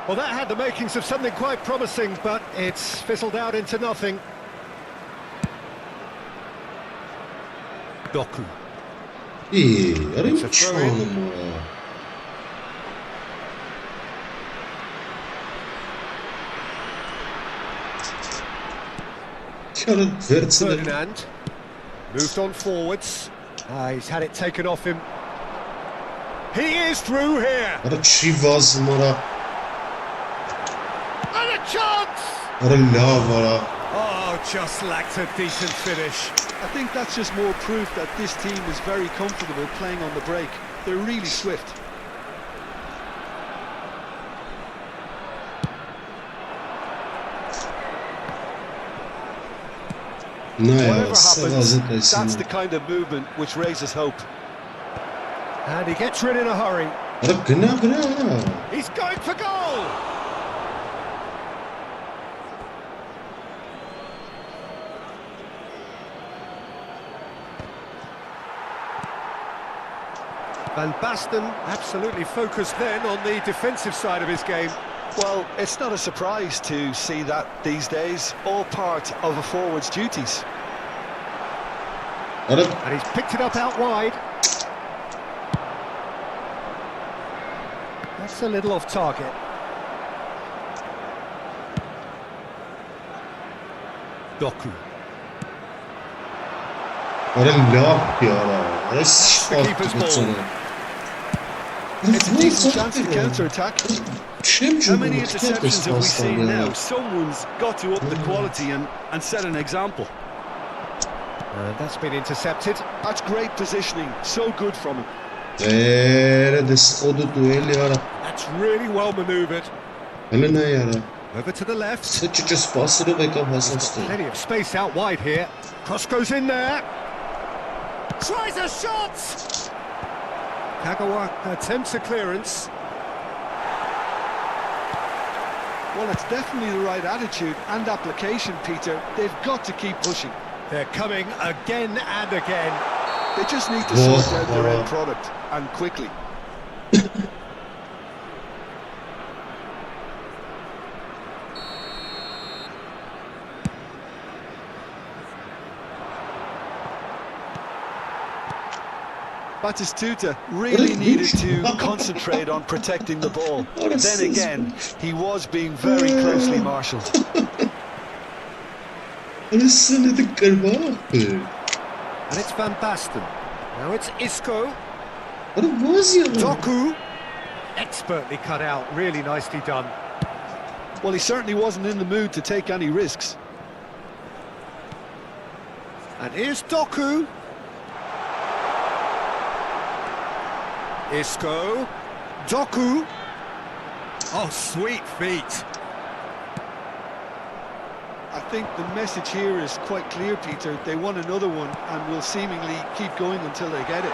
Well, that had the makings of something quite promising, but it's fizzled out into nothing. Doku. It's a throw-in. Ferdinand moved on forwards. He's had it taken off him. He is through here. And a chance. Oh, just lacked a decent finish. I think that's just more proof that this team is very comfortable playing on the break. They're really swift. Whatever happens, that's the kind of movement which raises hope. And he gets rid in a hurry. He's going for goal! Van Basten absolutely focused then on the defensive side of his game. Well, it's not a surprise to see that these days, all part of a forward's duties. And he's picked it up out wide. That's a little off target. Doku. That's the keeper's ball. It's a decent chance to counter-attack. How many interceptions have we seen now? Someone's got to up the quality and set an example. That's been intercepted. That's great positioning, so good from him. That's really well manoeuvred. Over to the left. Plenty of space out wide here. Cross goes in there. Tries a shot! Kagawa attempts a clearance. Well, it's definitely the right attitude and application, Peter. They've got to keep pushing. They're coming again and again. They just need to sort out their end product, and quickly. Batistuta really needed to concentrate on protecting the ball. Then again, he was being very closely marshalled. And it's Van Basten. Now it's Isco. Doku. Expertly cut out, really nicely done. Well, he certainly wasn't in the mood to take any risks. And here's Doku. Isco. Doku. Oh, sweet feet. I think the message here is quite clear, Peter. They want another one and will seemingly keep going until they get it.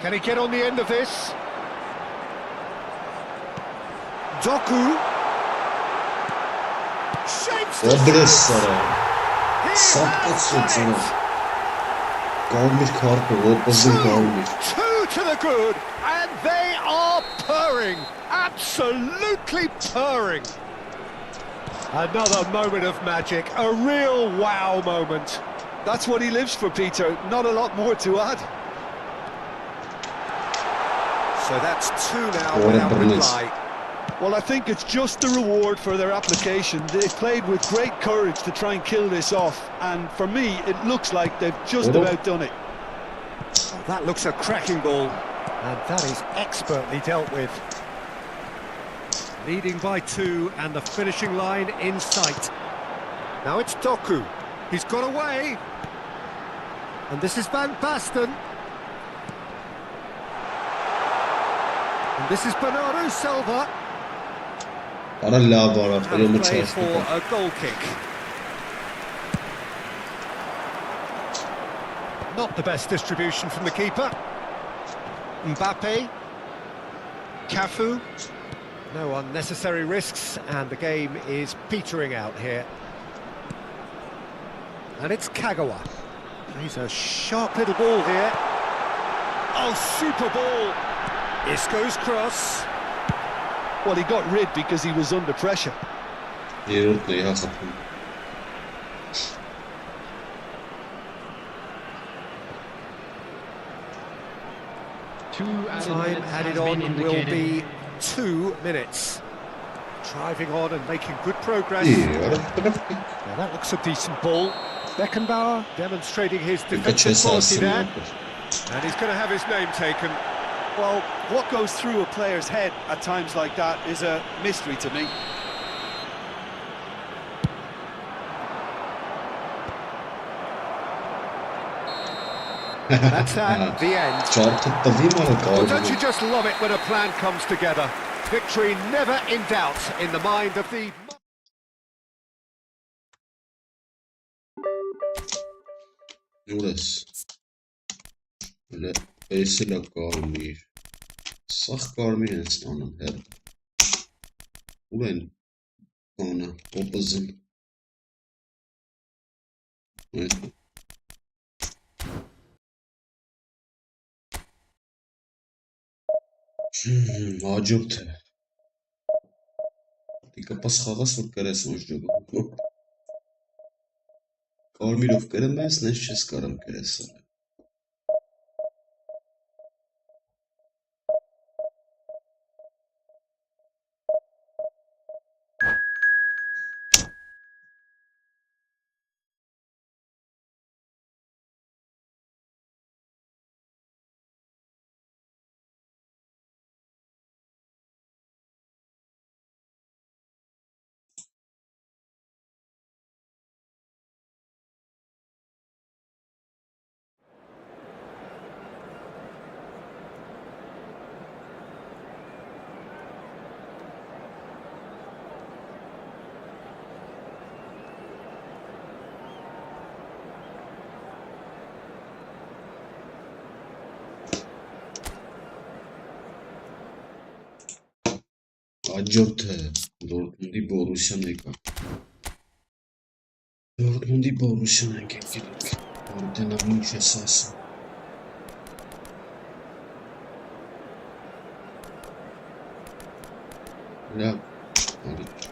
Can he get on the end of this? Doku. Shapes the Sap kaçırdı. Kalmış karpı, opposite kalmış. Two to the good, and they are purring, absolutely purring. Another moment of magic, a real wow moment. That's what he lives for, Peter. Not a lot more to add. So that's two now without reply. Well, I think it's just the reward for their application. They played with great courage to try and kill this off, and for me, it looks like they've just about done it. Oh, that looks a cracking ball, and that is expertly dealt with. Leading by two, and the finishing line in sight. Now it's Doku. He's got away. And this is Van Basten. And this is Bernardo Silva. Ara lava And play for a goal kick. Not the best distribution from the keeper. Mbappe. Cafu. No unnecessary risks, and the game is petering out here. And it's Kagawa. He's a sharp little ball here. Oh, super ball. Isco's cross. Well, he got rid because he was under pressure. Time added on will be 2 minutes. Driving on and making good progress. Now that looks a decent ball. Beckenbauer demonstrating his defensive quality there. And he's going to have his name taken. Well, what goes through a player's head at times like that is a mystery to me. That's that, the end. Oh, don't you just love it when a plan comes together? Victory never in doubt in the mind of the... Burası. Böyle esile kalmış. Sağ kalmış insanın her. Ulan ona opposite. Evet. Acıptı. Դիկա պասխաղաս որ կրես ոչջոգը։ Կարմիրով կրեմ ես, նես չես կարամ կրես։ Acıptı. Dortmund'i Borussia'nın եկա։ Dortmund'i Borussia'nın եկել։ Որտեղ ինչ ես ասում։ Լավ, Ալիք։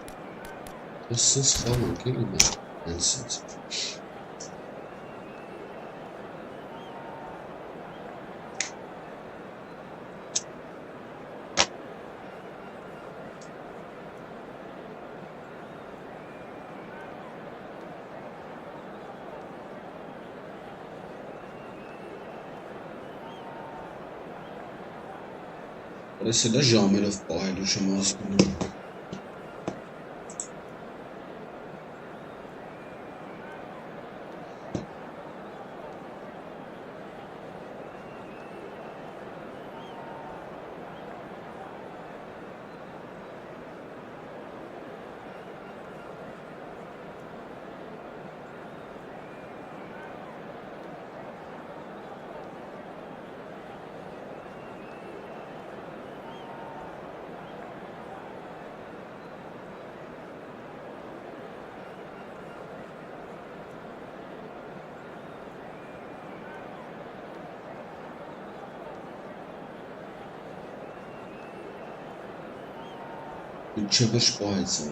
Դասս խաղանք էլի մեր հենսից։ Parece da ժամերով պահելու չեմ հասկանում։ Czegoś powiedzą.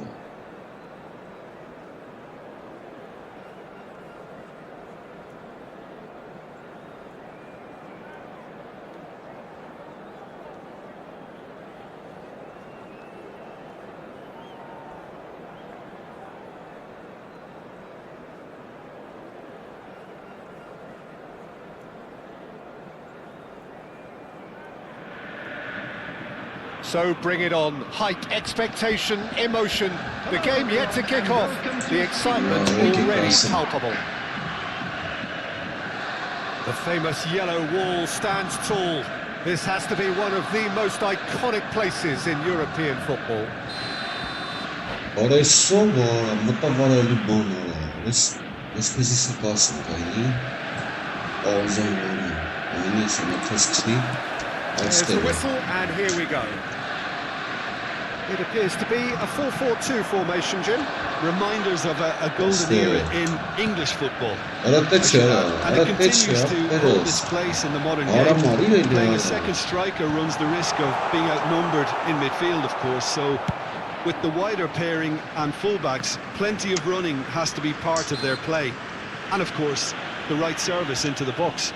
So bring it on. Hype, expectation, emotion. The game yet to kick off. The excitement already palpable. The famous yellow wall stands tall. This has to be one of the most iconic places in European football. Adesso մտավարելի բան արա, այսպես է կասում կայնի, Alzheimer, այնպես մտածի, There's the whistle and here we go. It appears to be a 4-4-2 formation, Jim. Reminders of a golden era in English football. And it continues to hold its place in the modern game. Playing a second striker runs the risk of being outnumbered in midfield, of course, so with the wider pairing and fullbacks, plenty of running has to be part of their play. And of course, the right service into the box.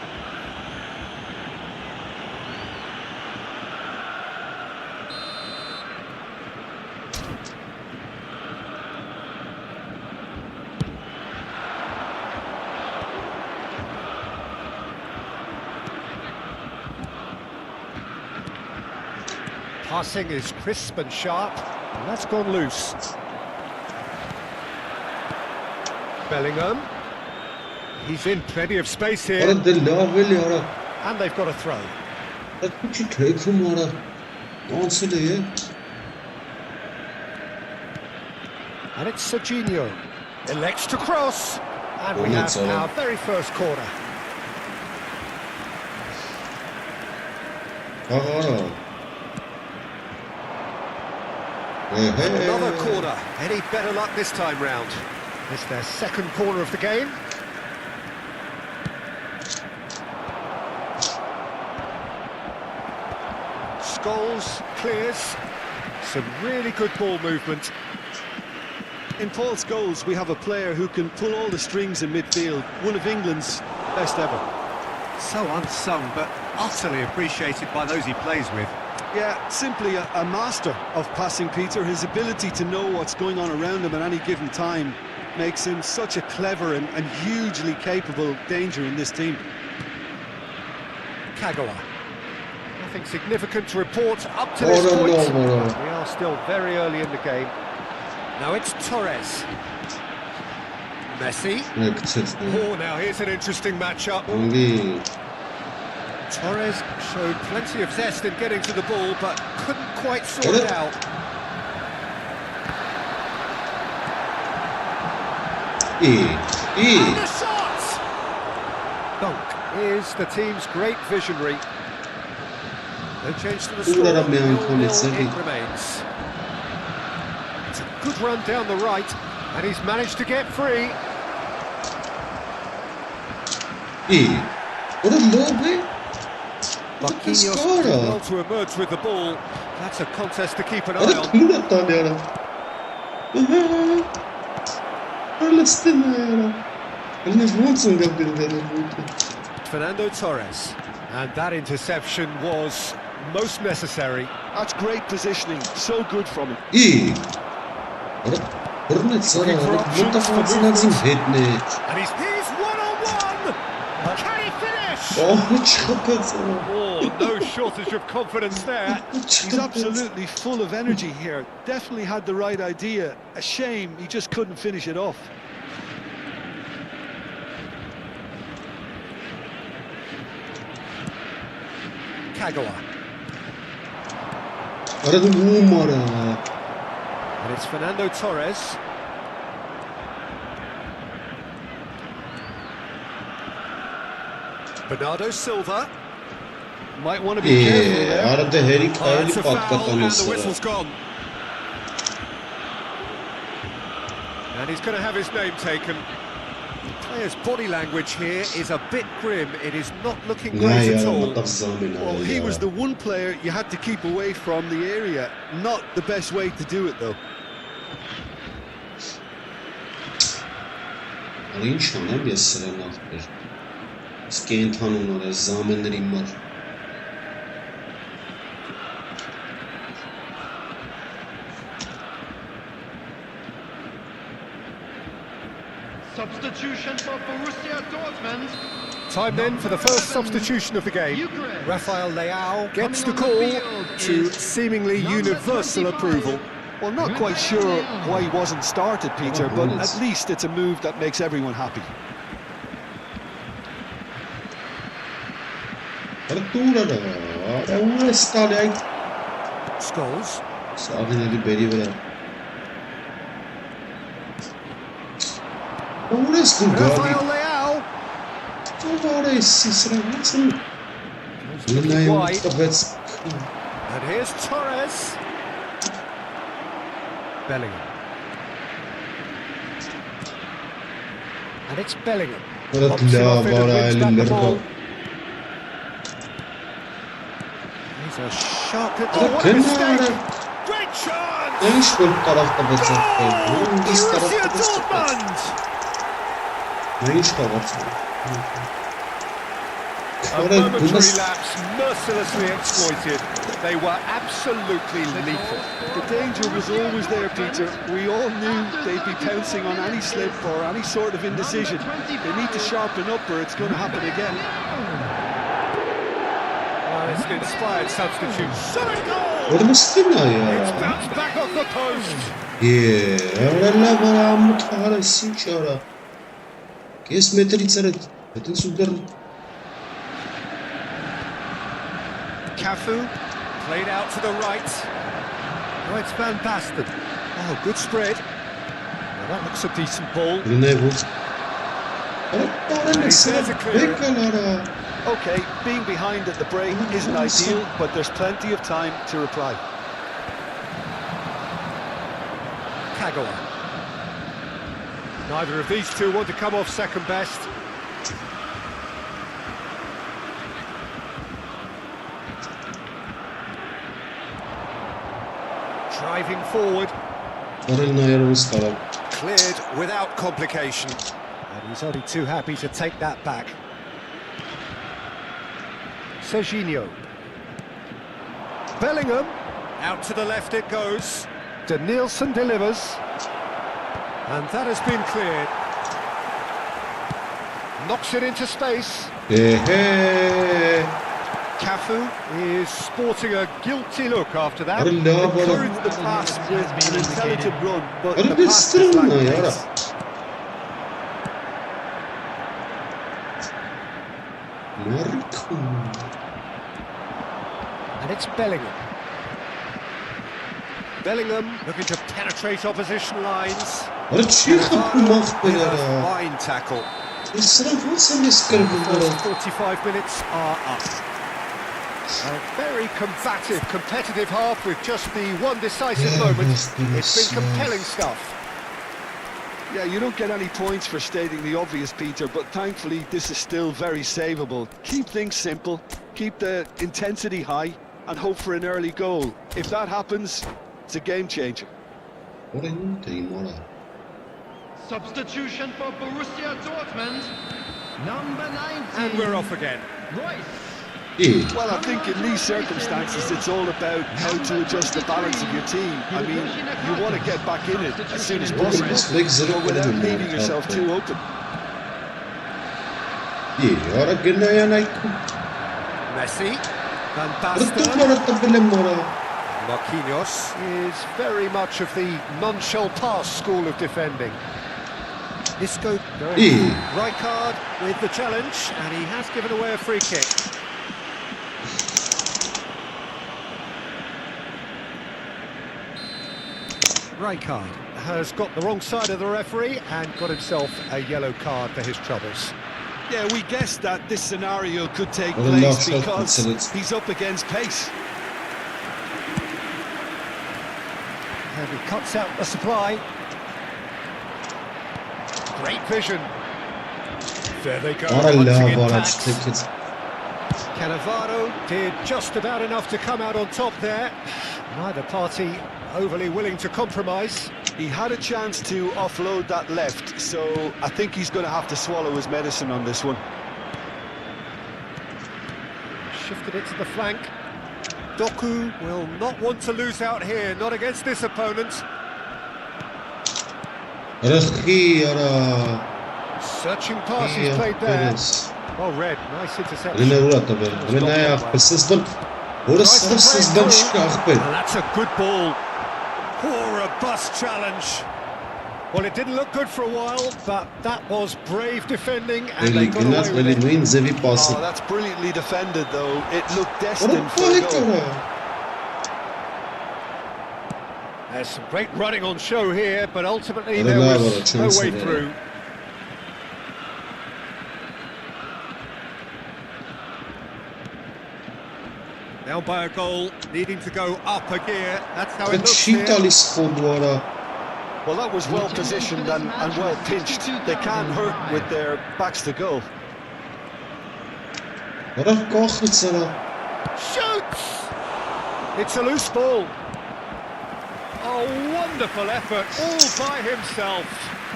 Passing is crisp and sharp, and that's gone loose. Bellingham. He's in plenty of space here. And they've got a throw. And it's Serginho. Elects to cross. And we have our very first corner. Another corner. Any better luck this time round? It's their second corner of the game. Scholes clears. Some really good ball movement. In Paul Scholes, we have a player who can pull all the strings in midfield. One of England's best ever. So unsung, but utterly appreciated by those he plays with. Yeah, simply a master of passing, Peter. His ability to know what's going on around him at any given time makes him such a clever and hugely capable danger in this team. Kagawa. Nothing significant to report up to this point. We are still very early in the game. Now it's Torres. Messi. Oh, now here's an interesting matchup. Torres showed plenty of zest in getting to the ball, but couldn't quite sort it out. And the shot! Dunk is the team's great visionary. No change to the score. 0-0 it remains. It's a good run down the right, and he's managed to get free. What a low way! Marquinhos did well to emerge with the ball. That's a contest to keep an eye on. Fernando Torres. And that interception was most necessary. That's great positioning. So good from him. And he's one-on-one! Can he finish? Oh, çıkıp Oh, no shortage of confidence there. He's absolutely full of energy here. Definitely had the right idea. A shame he just couldn't finish it off. Kagawa. Aradım numara. And it's Fernando Torres. Bernardo Silva. Might want to be careful there. Arada her iki Oh, ayarlı that's a foul, and the patlataması var. whistle's gone. And he's going to have his name taken. The player's body language here is a bit grim. It is not looking Ne great at ya, all. matak zamina Well, he ya. was the one player you had to keep away from the area. Not the best way to do it, though. Arayın şana bir sıranı atır. Skein tanımları, zamenlerim var. Substitution for Borussia Dortmund. Time then for the first substitution of the game. Rafael Leao gets the call to seemingly universal approval. Well, not quite sure why he wasn't started, Peter, but at least it's a move that makes everyone happy. Artura da. Arura stale. Scholes. Sağdinleri beri ver. Orası da Rafael galiba. Leao. Orası sırasın. Ne yaptı bet? And here's Torres. Bellingham. And it's Bellingham. Evet Pops it la off in and var wins back the elimleri ball. var. He's a sharp hit. Ya Oh, what a mistake! kenara. Great chance! Ne iş bu tarafta bet? Biz Borussia tarafta bet. Dortmund! Ne iş var? A momentary lapse mercilessly exploited. They were absolutely lethal. The danger was always there, Peter. We all knew they'd be pouncing on any slip or any sort of indecision. They need to sharpen up or it's going to happen again. Oh, it's an inspired substitute. Shot and goal! Orası ne It's ya? bounced back off the post. Öyle var mutfağına sinçara. Kes metriçere. Bütün sular. Cafu played out to the right. Oh, it's Van Basten. Oh, good spread. Well, that looks a decent ball. Ne bu? Orada sıra bekler. Okay, being behind at the break isn't ideal, but there's plenty of time to reply. Kagawa. Neither of these two want to come off second best. Driving forward. Orada ayarımız kalan. Cleared without complication. And he's only too happy to take that back. Serginho. Bellingham. Out to the left it goes. Danielson delivers. And that has been cleared. Knocks it into space. Cafu is sporting a guilty look after that. Encouraged the pass with an intelligent run, but the Orada pass just sıra lacked ya. pace. And it's Bellingham. Bellingham looking to penetrate opposition lines. Orada çıkıp mahveder ya. Fine tackle. Sıra nasıl eskir bunlara? First 45 minutes are up. A very combative, competitive half with just the one decisive moment. It's been compelling stuff. Yeah, you don't get any points for stating the obvious, Peter, but thankfully this is still very savable. Keep things simple, keep the intensity high, and hope for an early goal. If that happens, it's a game changer. Oraya ne diyeyim oraya? Substitution for Borussia Dortmund. Number 19. And we're off again. Royce. İyi. Well, I think in these circumstances, it's all about how to adjust the balance of your team. I mean, you want to get back in it as soon as possible, Nasıl zırh but without koydum leaving ya. yourself too open. İyi. Ora gnayanay ko. Messi. Van Ito Basten. mora tabilim mora. Marquinhos is very much of the non-shall-pass school of defending. Isco going Rijkaard with the challenge, and he has given away a free kick. Rijkaard has got the wrong side of the referee and got himself a yellow card for his troubles. Yeah, we guessed that this scenario could take Well, place no, because it's- he's up against pace. And he cuts out the supply. Great vision. There they go. Ora punching in la packs. tickets. Cannavaro did just about enough to come out on top there. Neither party overly willing to compromise. He had a chance to offload that left, so I think he's going to have to swallow his medicine on this one. Shifted it to the flank. Doku will not want to lose out here, not against this opponent. Ruggie, ora. Searching pass he's played there. Well read, nice interception. Rina ura tabel. Rina ya persistent. Ora persistent shkachpel. And that's a good ball. Oh, robust challenge. Well, it didn't look good for a while, but that was brave defending, and they got away with it. Win zevi pass. Oh, that's brilliantly defended, though. It looked Ora destined for a goal. ora. There's some great running on show here, but ultimately Ora there la, was ora, no chance way there. through. Now by a goal, needing to go up a gear. That's how it looks here. Chitali spodwara. Well, that was well positioned and well pinched. They can't hurt with their backs to goal. Ora kochits ora. Shoots! It's a loose ball. Oh, wonderful effort, all by himself.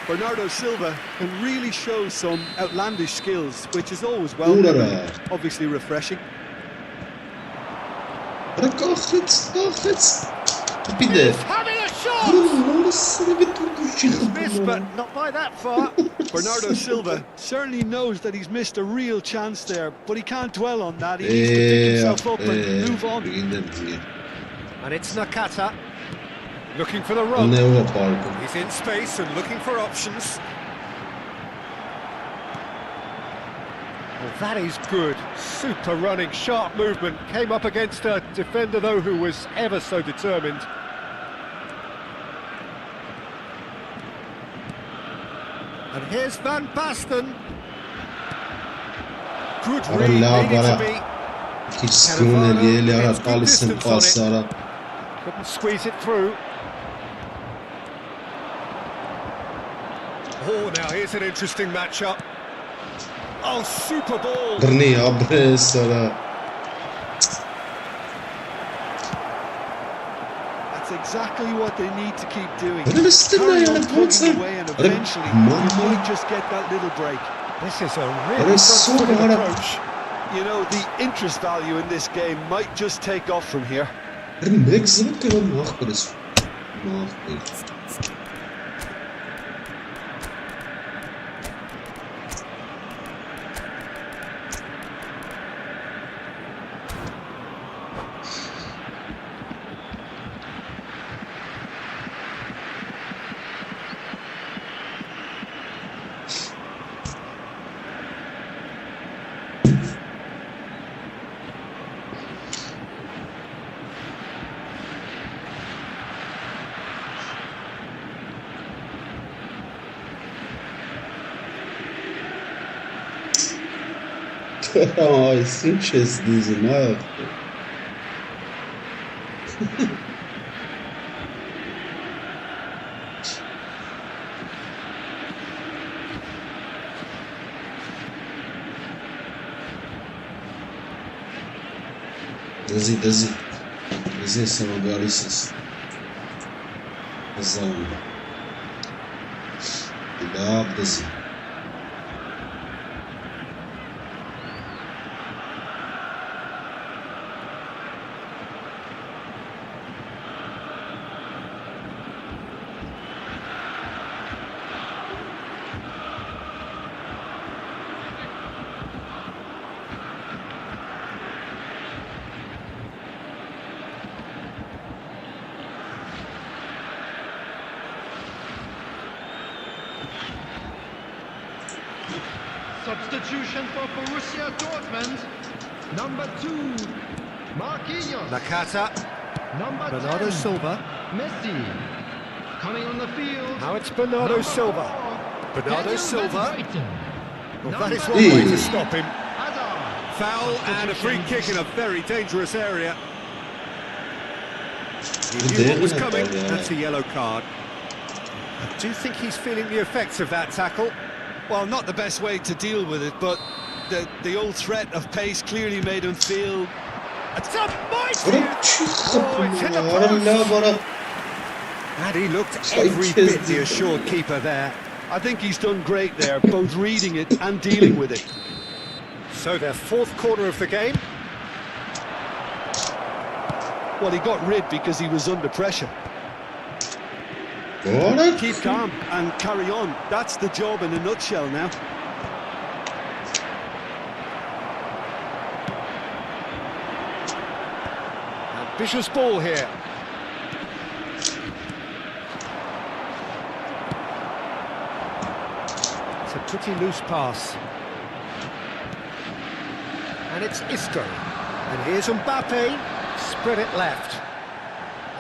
Bernardo Silva can really show some outlandish skills, which is always welcome Ura. and obviously refreshing. Ora kochits. Pide. He's having a shot! Missed, but not by that far. Bernardo Silva certainly knows that he's missed a real chance there, but he can't dwell on that. He needs to pick himself up and move on. And it's Nakata, looking for the run. He's in space and looking for options. Well, that is good. Super running, sharp movement. Came up against a defender, though, who was ever so determined. And here's Van Basten. Good read, needed to be. Couldn't squeeze it through. Oh, now here's an interesting matchup. Oh, super ball. That's exactly what they need to keep doing. What is the Carry on name? plugging away and eventually you might just get that little break. This is a really front-footed approach. You know, the interest value in this game might just take off from here. Ai, Sanchez dizem, Dazi são galices. Azam. Dazi. Substitution for Borussia Dortmund. Number 2, Marquinhos. Nakata, Number Bernardo 10, Silva. Messi. Coming on the field. Now it's Bernardo Number Silva. 4, Bernardo Daniel Silva. Van Well, that is Number one way to 3, stop him. Hazard. Foul and a free kick in a very dangerous area. He Bu knew what was değerli coming. hatta ya. That's a yellow card. Do you think he's feeling the effects of that tackle? Well, not the best way to deal with it, but the old threat of pace clearly made him feel. It's a mighty... Bırak şu Oh, it's hit the kapını ya. post. Bana. And he looked Say every cheers, bit the dude. assured keeper there. I think he's done great there, both reading it and dealing with it. So their fourth corner of the game. Well, he got rid because he was under pressure. Bana. Keep calm and carry on. That's the job in a nutshell now. Ambitious ball here. It's a pretty loose pass. And it's Isco. And here's Mbappe. Spread it left.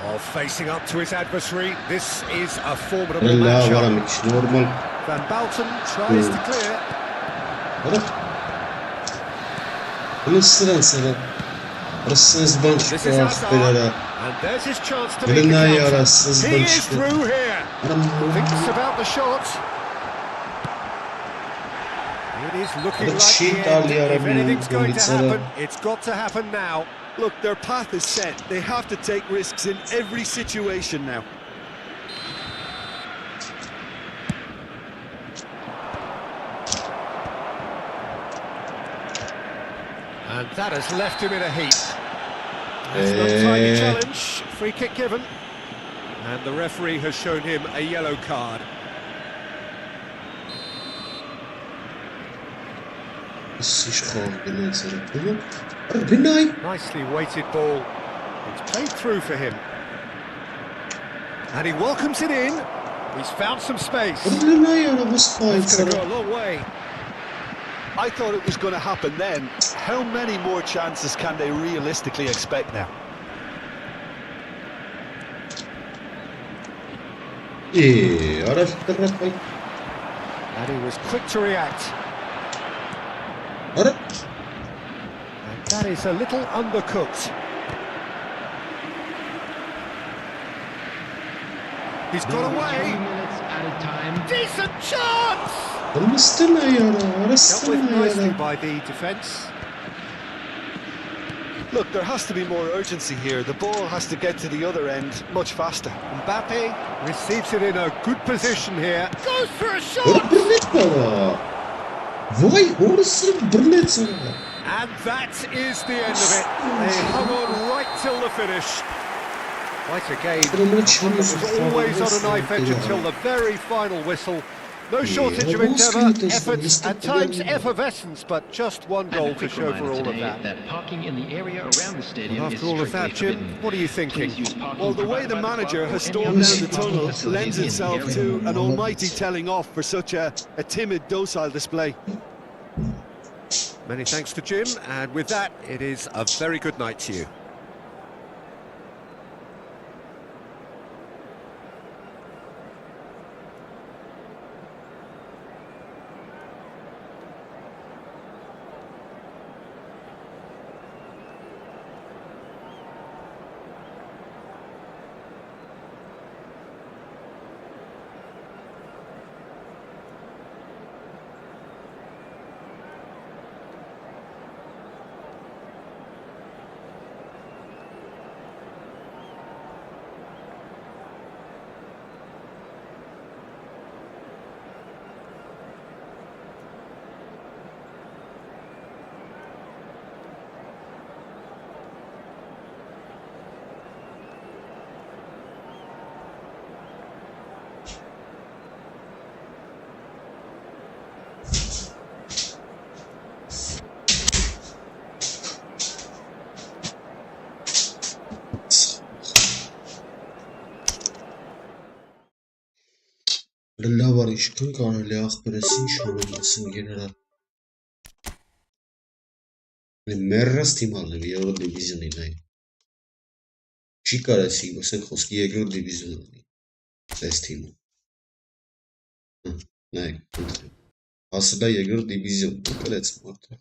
Oh, facing up to his adversary. This is a formidable Allah matchup. varamış normal. Van Balten tries to clear. Bırak. Bunu sıran sana. Arasınız banç This is bu Hazard. belera. And there's his chance to make Gelin the ay counter. arasınız He is banç. through here. Thinks about the shot. It is looking Hadi like the shit end. Ali If Arabi'nin anything's going to golü happen, it's got to happen now. Look, their path is set. They have to take risks in every situation now. And that has left him in a heap. That's not a tiny challenge. Free kick given. And the referee has shown him a yellow card. Sıç kalkın sana. Bunu. Binay. Nicely weighted ball. It's played through for him. And he welcomes it in. He's found some space. Binay ara bu spayın It's going to sana. go a long way. I thought it was going to happen then. How many more chances can they realistically expect now? Ara fitrat bay. And he was quick to react. Ara. And that is a little undercooked. He's got 2 away. minutes at a time. Decent chance! Arasın ay ara. Dealt Arasın with ay nicely ara. by the defence. Look, there has to be more urgency here. The ball has to get to the other end much faster. Mbappe receives it in a good position here. Goes for a Ara shot! birlet bana. Vay orası birlet sana. And that is the end of it. They hung on right till the finish. Quite a game. Adamın One that çırması was always on a knife edge until the very final whistle. No shortage of endeavour, effort, and times effervescence, but just one goal to show for all of that. Parking in the area around the stadium After all of that, Jim, what are you thinking? Well, the way the manager has stormed down the tunnel lends itself to an almighty telling off for such a timid, docile display. Many thanks to Jim, and with that, it is a very good night to you. Lalla var işkın kanalya akberesin şanındasın general. Մերրս թիմ ալնեմ երրորդ դիվիզիոնի նայ։ Չի կարեցի, ասենք խոսքի երկրորդ դիվիզիոն ունի։ Այս թիմը։ Նայեք, հասել է երկրորդ դիվիզիոն, կլեց մարդը։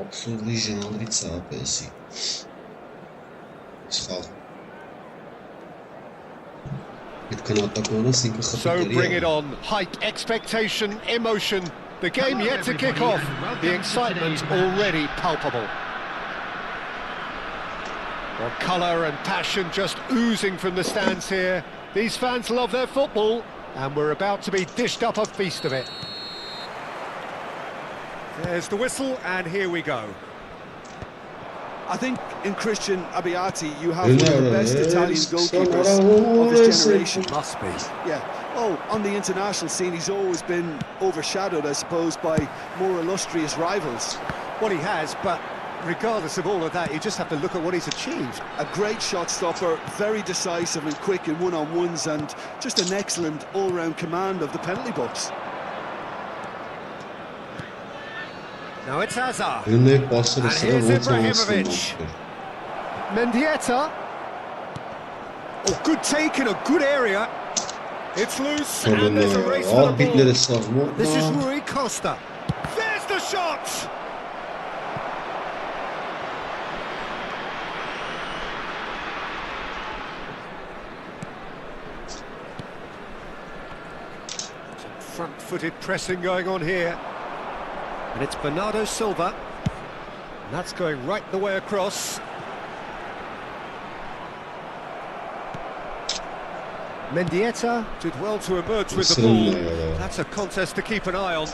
Absolutely ժանրից է ապես։ Սխալ։ So bring it on, hype, expectation, emotion. The game yet to kick off. The excitement already palpable. Well, colour and passion just oozing from the stands here. These fans love their football, and we're about to be dished up a feast of it. There's the whistle, and here we go. I think in Christian Abbiati you have one of the best Italian goalkeepers of this generation. Must be. Yeah. Oh, on the international scene he's always been overshadowed, I suppose, by more illustrious rivals. Well, he has, but regardless of all of that, you just have to look at what he's achieved. A great shot stopper, very decisive and quick in one-on-ones, and just an excellent all-round command of the penalty box. Now it's Hazard. And here's Ibrahimovic. Mendieta. Oh, good take in a good area. It's loose, and there's a race for the ball. This is Rui Costa. There's the shot! Some front-footed pressing going on here. And it's Bernardo Silva, and that's going right the way across. Mendieta did well to emerge with the ball. That's a contest to keep an eye on.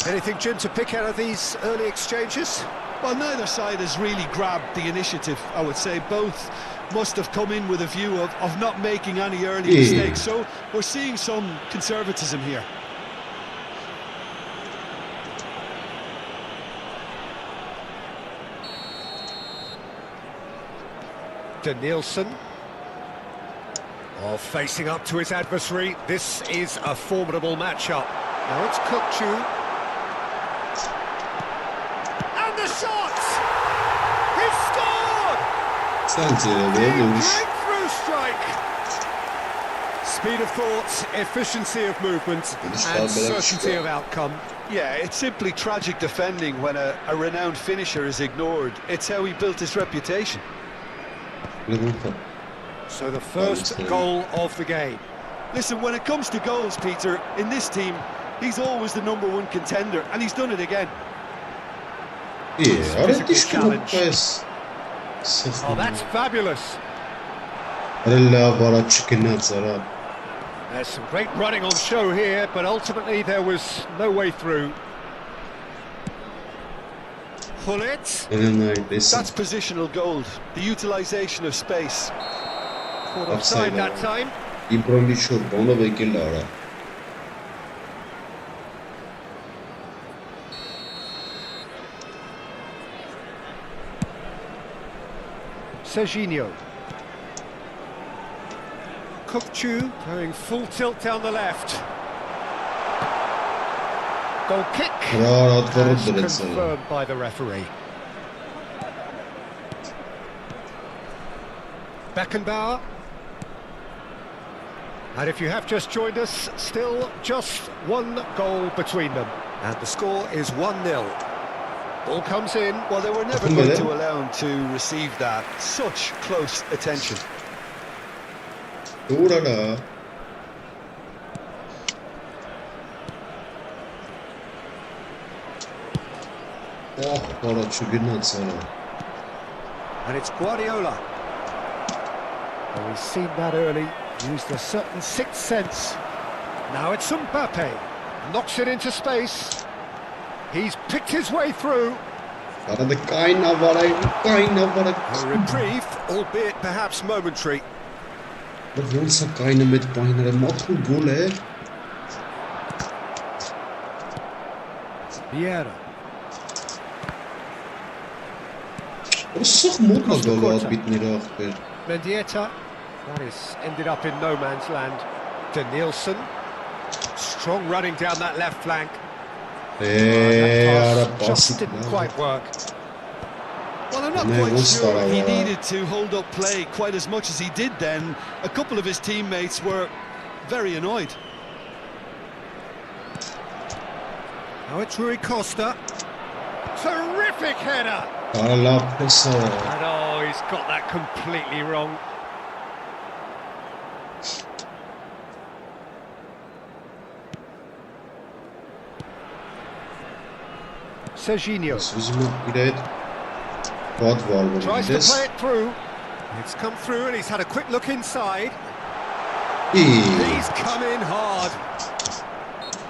Anything, Jim, to pick out of these early exchanges? Well, neither side has really grabbed the initiative, I would say. Both must have come in with a view of not making any early mistakes, so we're seeing some conservatism here. Danielson. Oh, facing up to his adversary. This is a formidable matchup. Now it's Kukcu. And the shot! He's scored! Breakthrough strike! Speed of thought, efficiency of movement, and certainty of outcome. Yeah, it's simply tragic defending when a renowned finisher is ignored. It's how he built his reputation. So the first goal of the game. Listen, when it comes to goals, Peter, in this team, he's always the #1 contender, and he's done it again. Physical challenge. Oh, that's fabulous. There's some great running on show here, but ultimately there was no way through. Pull it. That's positional gold, the utilisation of space. Caught offside that time. Serginho. Kukchu going full tilt down the left. Goal kick. As confirmed by the referee. Beckenbauer. And if you have just joined us, still just one goal between them. And the score is 1-0. Ball comes in. Well, they were never going to allow him to receive that. Such close attention. And it's Guardiola. Well, we've seen that early. Used a certain sixth sense. Now it's Mbappe. Knocks it into space. He's picked his way through. A reprieve, albeit perhaps momentary. Vieira. Mendieta. That is ended up in no man's land. Danielson. Strong running down that left flank. That pass just didn't quite work. Well, I'm not quite sure he needed to hold up play quite as much as he did then. A couple of his teammates were very annoyed. Now it's Rui Costa. Terrific header! And oh, he's got that completely wrong. Serginho tries to play it through. It's come through and he's had a quick look inside. He's come in hard.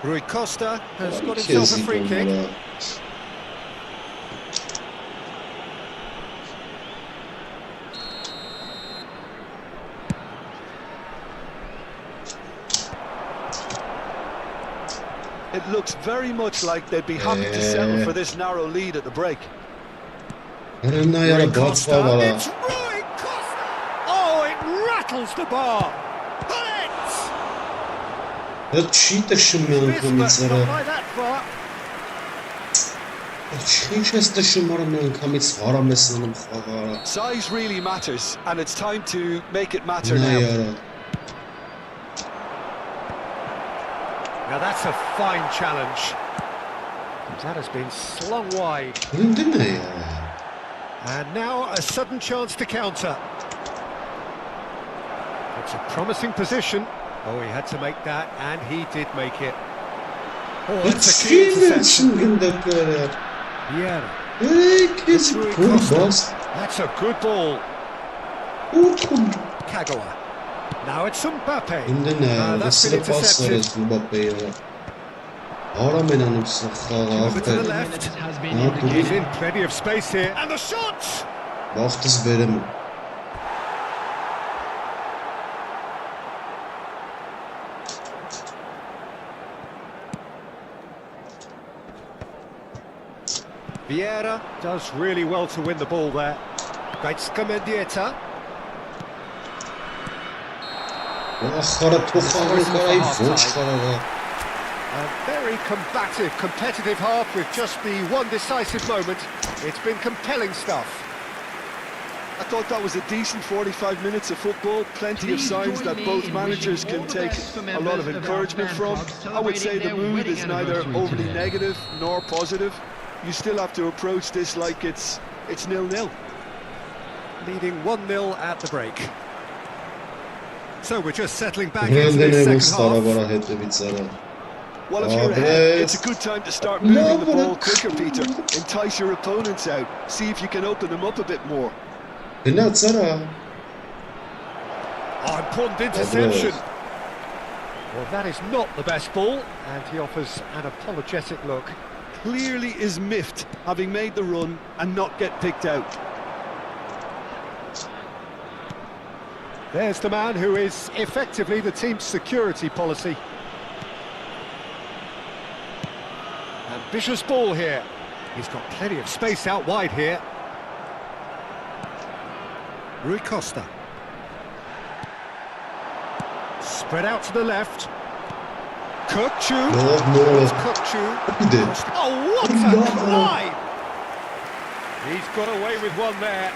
Rui Costa has got himself a free kick. It looks very much like they'd be happy to settle for this narrow lead at the break. Rui Costa. It's Rui Costa! Oh, it rattles the bar! Pull it! Missed, but not by that far. Size really matters, and it's time to make it matter now. Now that's a fine challenge. That has been slung wide. And now a sudden chance to counter. It's a promising position. Oh, he had to make that, and he did make it. Oh, that's a key interception. Yeah. That's a good ball. Kagawa. Now it's Mbappe. That's been intercepted. Over to the left. He's in plenty of space here. And the shots! Vieira does really well to win the ball there. Mendieta. A very combative, competitive half with just the one decisive moment. It's been compelling stuff. I thought that was a decent 45 minutes of football. Plenty of signs that both managers can take a lot of encouragement from. I would say the mood is neither overly negative nor positive. You still have to approach this like it's 0-0. Leading 1-0 at the break. So we're just settling back into this second half. Well, if you're ahead, it's a good time to start moving the ball quicker, Peter. Entice your opponents out. See if you can open them up a bit more. Oh, important interception. Well, that is not the best ball, and he offers an apologetic look. Clearly is miffed, having made the run and not get picked out. There's the man who is effectively the team's security policy. Ambitious ball here. He's got plenty of space out wide here. Rui Costa. Spread out to the left. Kukçu. Kukçu. Oh, what a climb! He's got away with one there.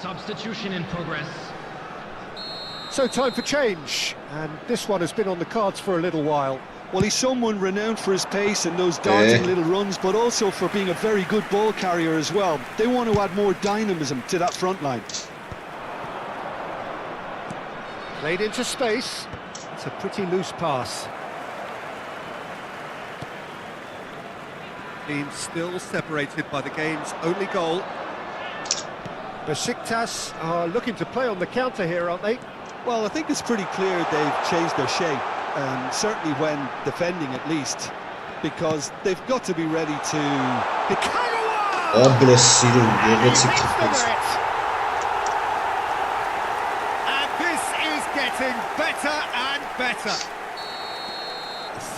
Substitution in progress. So time for change, and this one has been on the cards for a little while. Well, he's someone renowned for his pace and those darting little runs, but also for being a very good ball carrier as well. They want to add more dynamism to that front line. Played into space. It's a pretty loose pass. Team still separated by the game's only goal. Besiktas are looking to play on the counter here, aren't they? Well, I think it's pretty clear they've changed their shape, certainly when defending at least, because they've got to be ready to... And this is getting better and better.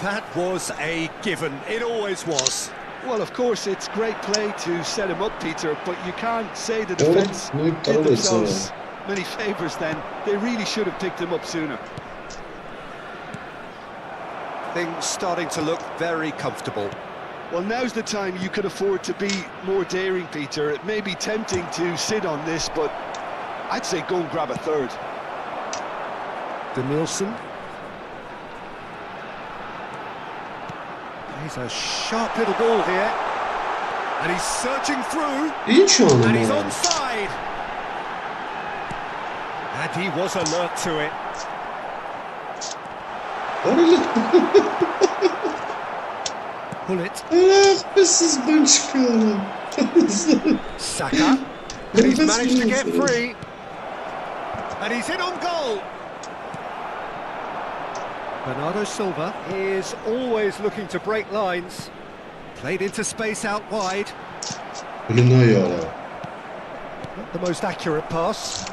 That was a given. It always was. Well, of course, it's great play to set him up, Peter, but you can't say the defence did themselves many favours then. They really should have picked him up sooner. Things starting to look very comfortable. Well, now's the time you could afford to be more daring, Peter. It may be tempting to sit on this, but I'd say go and grab a third. Danielson. He's a sharp little ball here. And he's searching through. And he's onside. And he was alert to it. Pull it. Saka. And he's managed to get free. And he's in on goal. Bernardo Silva is always looking to break lines. Played into space out wide. Not the most accurate pass.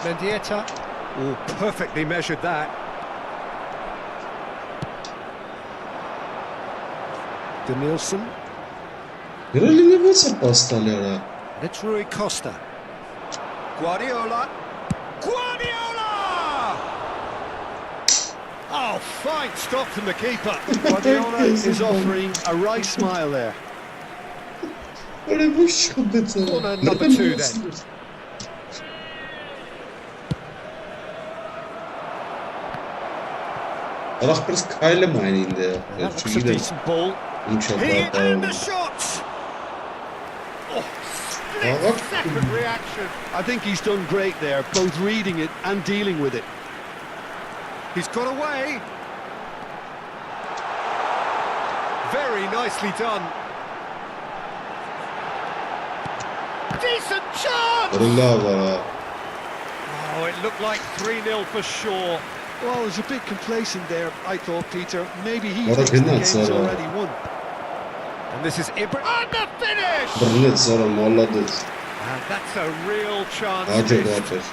Mendieta. Oh, perfectly measured that. Danielson. It's Rui Costa. Guardiola. Oh, fine stop from the keeper. Guardiola is offering a right smile there. Corner number 2 then. That looks a decent ball. And the shot! Oh, split-second reaction. I think he's done great there, both reading it and dealing with it. He's got away. Very nicely done. Decent chance! Oh, it looked like 3-0 for sure. Well, he's a bit complacent there, I thought, Peter. Maybe he thinks the game's already won. And this is Ibra. And the finish! And that's a real chance.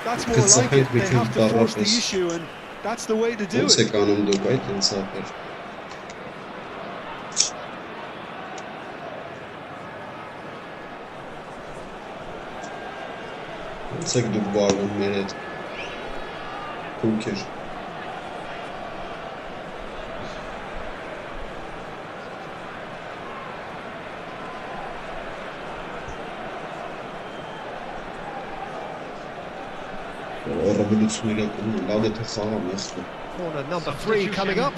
That's more like it. They have to force the issue, and that's the way to do it. Revolutionary laude Tafara mestre. Corner number 3 coming up.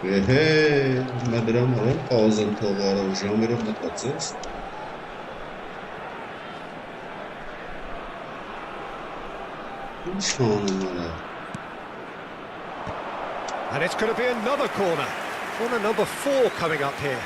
Madram haram pauzan togara jamero matatzes. And it's going to be another corner. Corner number 4 coming up here.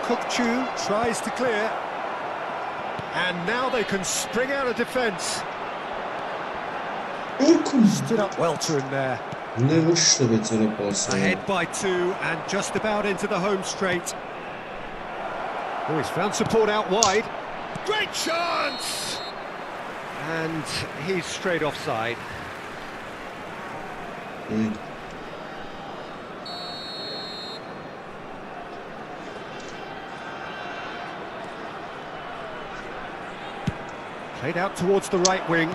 Kukchu tries to clear. And now they can spring out of defence. Stood up well to him there. Ahead by 2 and just about into the home straight. Oh, he's found support out wide. Great chance! And he's straight offside. Played out towards the right wing.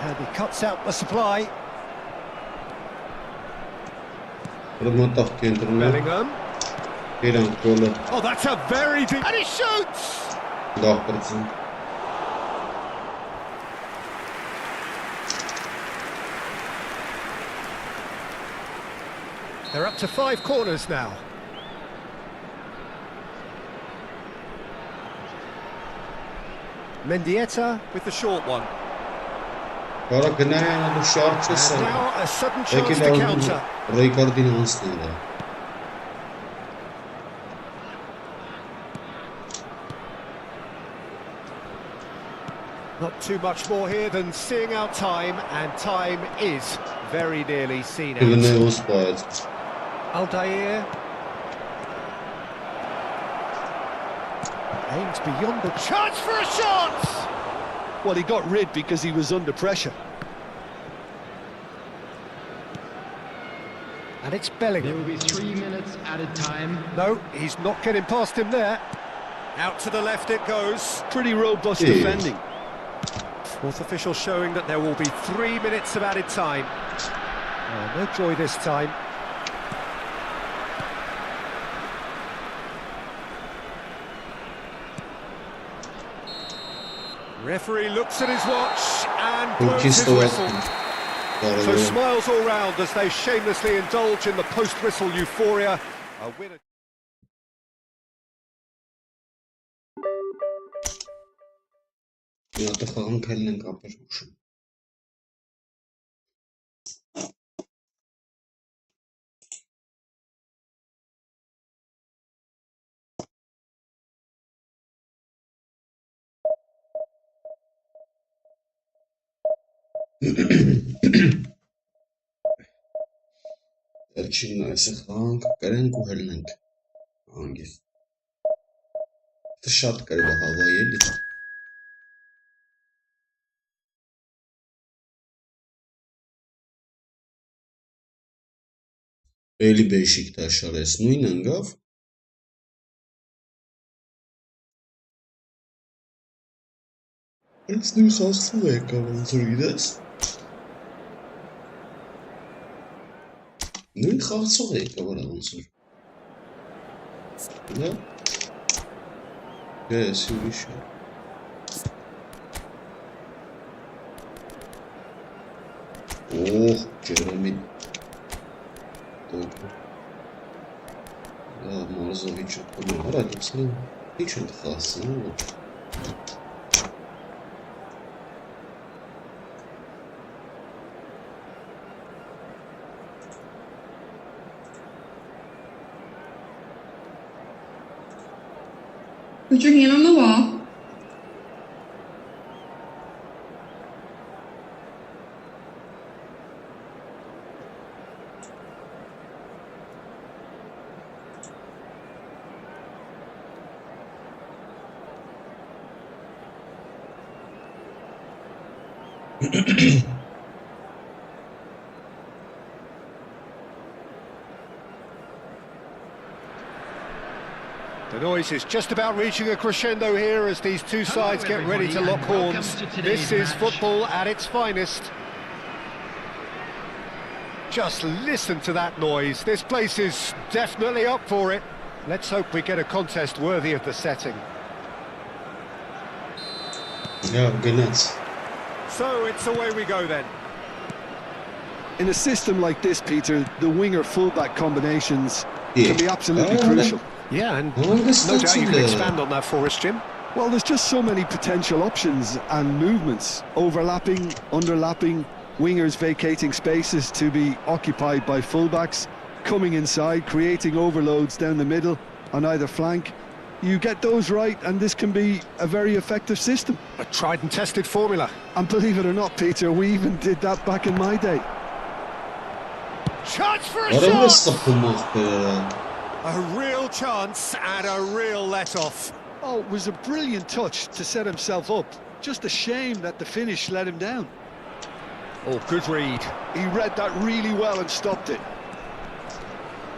And he cuts out the supply. Bellingham. Oh, that's a very deep... And he shoots! They're up to 5 corners now. Mendieta with the short one. And now a sudden chance to counter. Not too much more here than seeing out time, and time is very nearly seen out. Aldair aims beyond the chance for a shot! Well, he got rid because he was under pressure. And it's Bellingham. There will be 3 minutes added time. No, he's not getting past him there. Out to the left it goes. Pretty robust defending. Fourth official showing that there will be 3 minutes of added time. Oh, no joy this time. Referee looks at his watch and blows his whistle. So smiles all round as they shamelessly indulge in the post-whistle euphoria. A winner. Elçin այս խաղանք կրենք ու հելնենք հանգիստ։ Դա շատ կարևոր հավայի էլի։ Էլի բեշիկ դաշարես նույն ընկավ։ Այս նույն խաղցու եկավ ոնց որ գիտես։ Նույն խաղցող եկավ արա ոնց որ։ Դա։ Ես ուրիշ է։ Օհ, Ջերեմի։ Да, Մարզովիչը կոմա, արա դուսնի, ինչ են խասին, ոչ։ Put your hand on the wall. The noise is just about reaching a crescendo here as these two sides get ready to lock horns. This is football at its finest. Just listen to that noise. This place is definitely up for it. Let's hope we get a contest worthy of the setting. Yeah, good nuts. So it's away we go then. In a system like this, Peter, the winger-fullback combinations can be absolutely crucial. Yeah, and no doubt you can expand on that for us, Jim. Well, there's just so many potential options and movements. Overlapping, underlapping, wingers vacating spaces to be occupied by fullbacks, coming inside, creating overloads down the middle on either flank. You get those right and this can be a very effective system. A tried and tested formula. And believe it or not, Peter, we even did that back in my day. Chance for a Arada shot! sapılmak be. A real chance and a real let-off. Oh, it was a brilliant touch to set himself up. Just a shame that the finish let him down. Oh, good read. He read that really well and stopped it.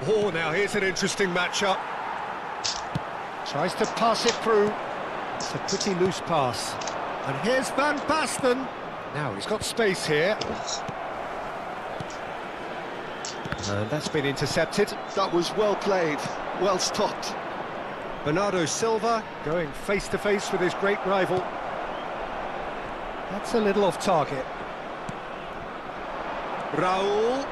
Oh, now here's an interesting matchup. Tries to pass it through. It's a pretty loose pass. And here's Van Basten. Now he's got space here. And that's been intercepted. That was well played, well stopped. Bernardo Silva going face-to-face with his great rival. That's a little off target. Raul.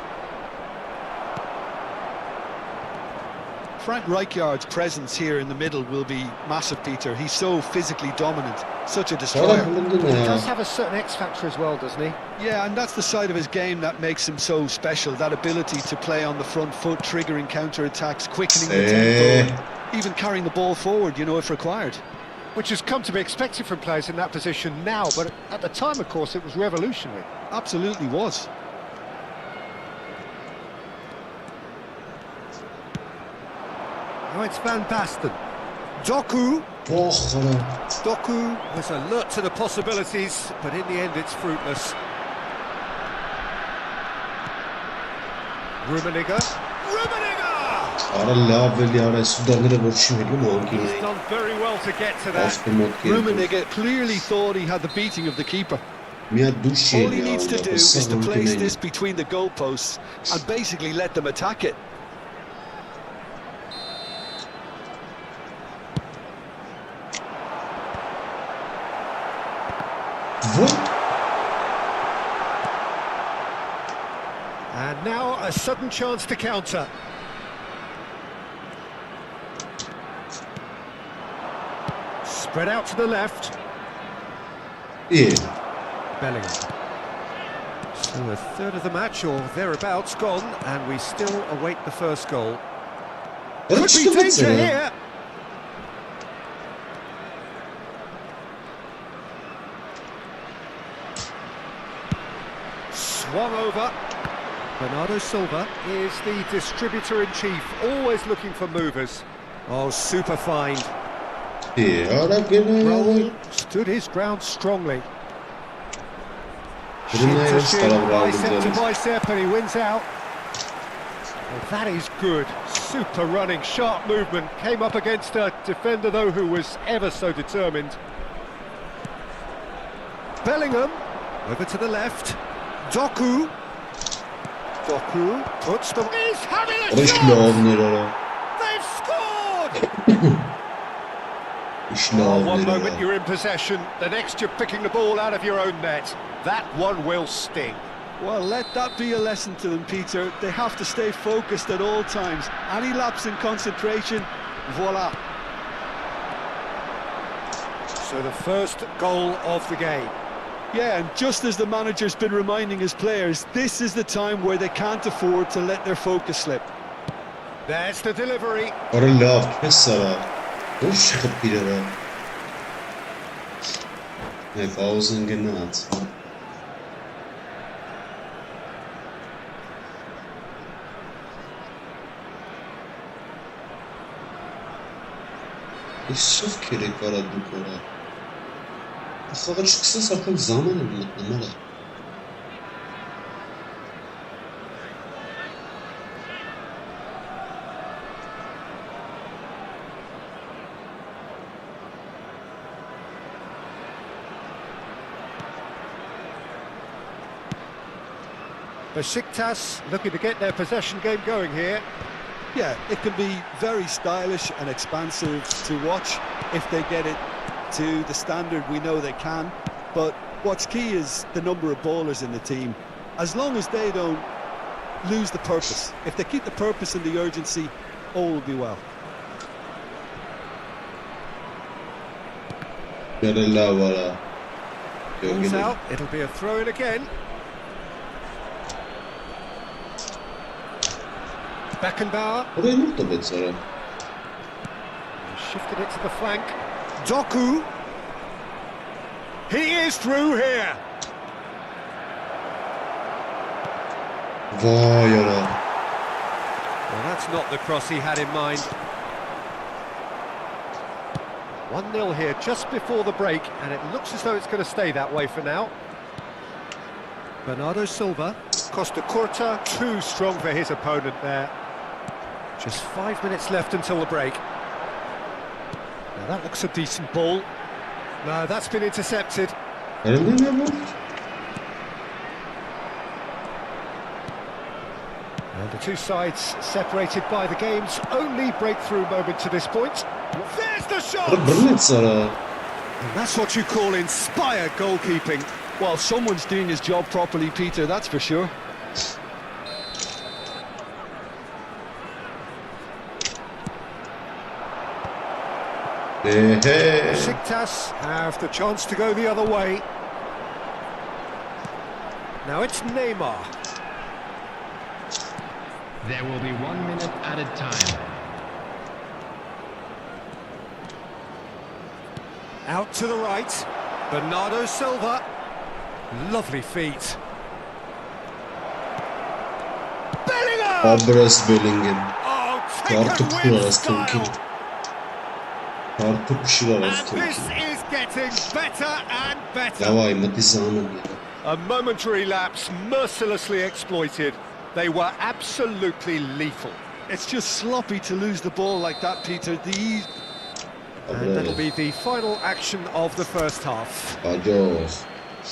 Frank Rijkaard's presence here in the middle will be massive, Peter. He's so physically dominant, such a destroyer. He does have a certain X-factor as well, doesn't he? Yeah, and that's the side of his game that makes him so special, that ability to play on the front foot, triggering counter-attacks, quickening the tempo, even carrying the ball forward, you know, if required. Which has come to be expected from players in that position now, but at the time, of course, it was revolutionary. Absolutely was. Now it's Van Basten. Doku. Doku was alert to the possibilities, but in the end it's fruitless. Rummenigge. He's done very well to get to that. Rummenigge clearly thought he had the beating of the keeper. All he needs to do is to place this between the goalposts and basically let them attack it. And now a sudden chance to counter. Spread out to the left. Yeah. Bellingham. So a third of the match or thereabouts gone, and we still await the first goal. Could be danger here. Swung over. Bernardo Silva is the distributor-in-chief, always looking for movers. Oh, super find. Raul stood his ground strongly. Shin to shin, bicep to bicep, and he wins out. Well, that is good. Super running, sharp movement. Came up against a defender, though, who was ever so determined. Bellingham, over to the left. Doku puts the... He's having a shot! They've scored! One moment you're in possession, the next you're picking the ball out of your own net. That one will sting. Well, let that be a lesson to them, Peter. They have to stay focused at all times. Any lapse in concentration, voila. So the first goal of the game. Yeah, and just as the manager's been reminding his players, this is the time where they can't afford to let their focus slip. There's the delivery. Xabar çıksın artık zamanı mutlamalı. Besiktas looking to get their possession game going here. Yeah, it can be very stylish and expansive to watch if they get it to the standard we know they can. But what's key is the number of ballers in the team. As long as they don't lose the purpose, if they keep the purpose and the urgency, all will be well. Ball's out, it'll be a throw-in again. Beckenbauer. Shifted it to the flank. Doku. He is through here. Well, that's not the cross he had in mind. 1-0 here just before the break, and it looks as though it's going to stay that way for now. Bernardo Silva. Costa Curta, too strong for his opponent there. Just 5 minutes left until the break. Now that looks a decent ball. No, that's been intercepted. And the two sides separated by the game's only breakthrough moment to this point. There's the shot! And that's what you call inspired goalkeeping. Well, someone's doing his job properly, Peter, that's for sure. Besiktas have the chance to go the other way. Now it's Neymar. There will be 1 minute added time. Out to the right, Bernardo Silva. Lovely feet. Bellingham! Oh, taken with style. And this is getting better and better. A momentary lapse mercilessly exploited. They were absolutely lethal. It's just sloppy to lose the ball like that, Peter. And that'll be the final action of the first half.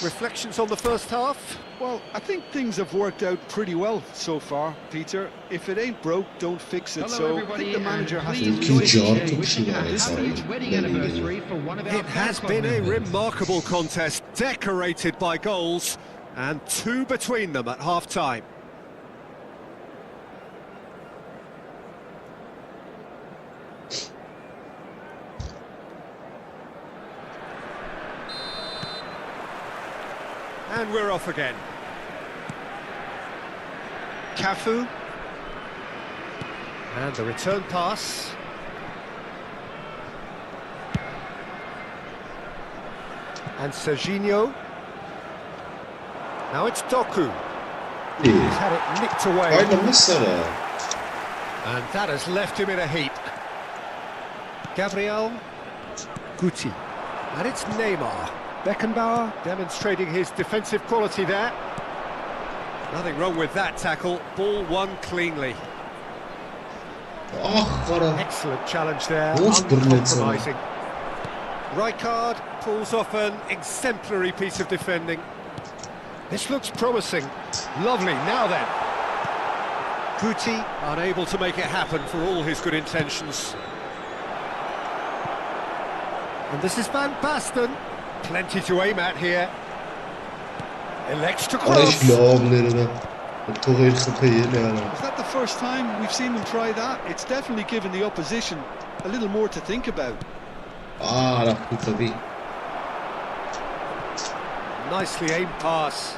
Reflections on the first half? Well, I think things have worked out pretty well so far, Peter. If it ain't broke, don't fix it. So I think the manager has to do it. It has been a remarkable contest, decorated by goals, and two between them at half-time. And we're off again. Cafu. And the return pass. And Serginho. Now it's Doku. He's had it nicked away. And that has left him in a heap. Gabriel. Guti. And it's Neymar. Beckenbauer demonstrating his defensive quality there. Nothing wrong with that tackle. Ball won cleanly. Excellent challenge there, uncompromising. Rijkaard pulls off an exemplary piece of defending. This looks promising. Lovely, now then. Guti unable to make it happen for all his good intentions. And this is Van Basten. Plenty to aim at here. Elects to cross. Is that the first time we've seen them try that? It's definitely given the opposition a little more to think about. Nicely aimed pass.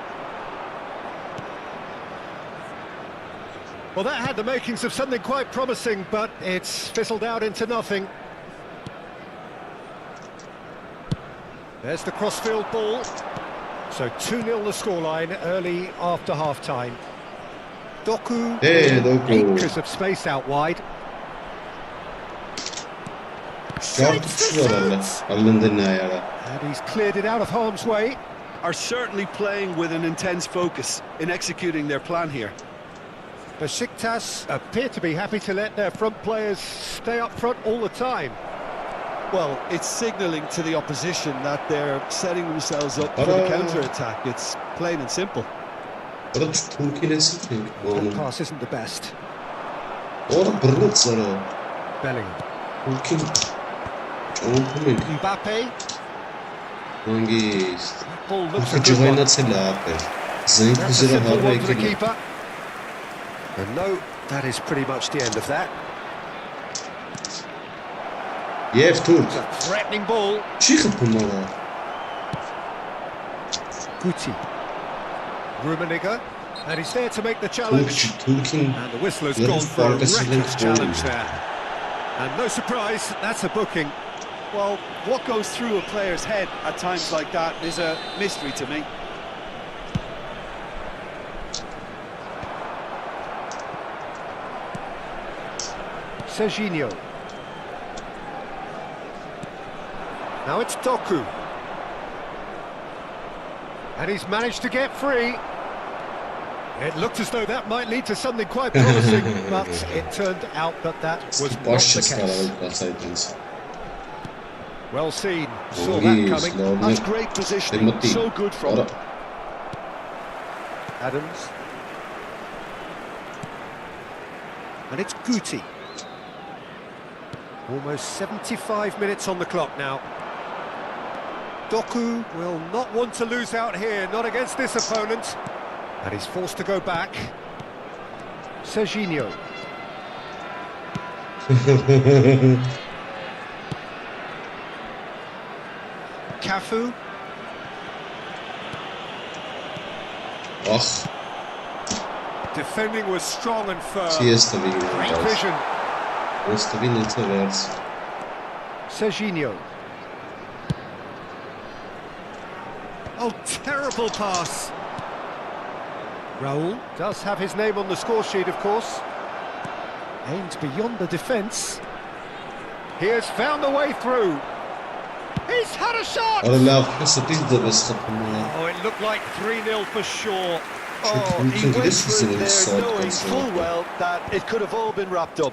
Well, that had the makings of something quite promising, but it's fizzled out into nothing. There's the crossfield ball. So 2-0 the scoreline early after half-time. Doku, acres of space out wide. And he's cleared it out of harm's way. Are certainly playing with an intense focus in executing their plan here. Besiktas appear to be happy to let their front players stay up front all the time. Well, it's signalling to the opposition that they're setting themselves up for the counter-attack. It's plain and simple. Ora Turkilesi ki. That pass isn't the best. Ora brıtsara. Bellingham. Turkin. Çompumen. Mbappe. Hangis. Ball looks a Afıcı good one. kaynatıyla abi. Zayıf That's a kızıra simple harbi one for the ekledim. keeper. And no, that is pretty much the end of that. Yev Turk. It's a threatening ball. Çıkıp bunlara. Guti. Rummenigge. And he's there to make the challenge. Turkin. And the whistle has Yarış gone for a farkasıyla reckless challenge gol. there. And no surprise, that's a booking. Well, what goes through a player's head at times like that is a mystery to me. Serginho. Now it's Doku. And he's managed to get free. It looked as though that might lead to something quite promising, but it turned out that that was not the Başçısı case. kalsaydınız. Well seen, saw that Hangis. coming. That's great positioning, so good from him. Adams. And it's Guti. Almost 75 minutes on the clock now. Doku will not want to lose out here, not against this opponent. And he's forced to go back. Serginho. Cafu. Ah. Defending was strong and firm. Siesta Great bilmiyorum. vision. Siesta bilmiyorum. Serginho. Oh, terrible pass. Raul does have his name on the score sheet, of course. Aimed beyond the defence. He has found the way through. He's had a shot! Ara laf nasıl bizde bes kapımı. Oh, it looked like 3-0 for sure. Oh, he Mümkün went değil through sizin there saat knowing konusunda. full well that it could have all been wrapped up.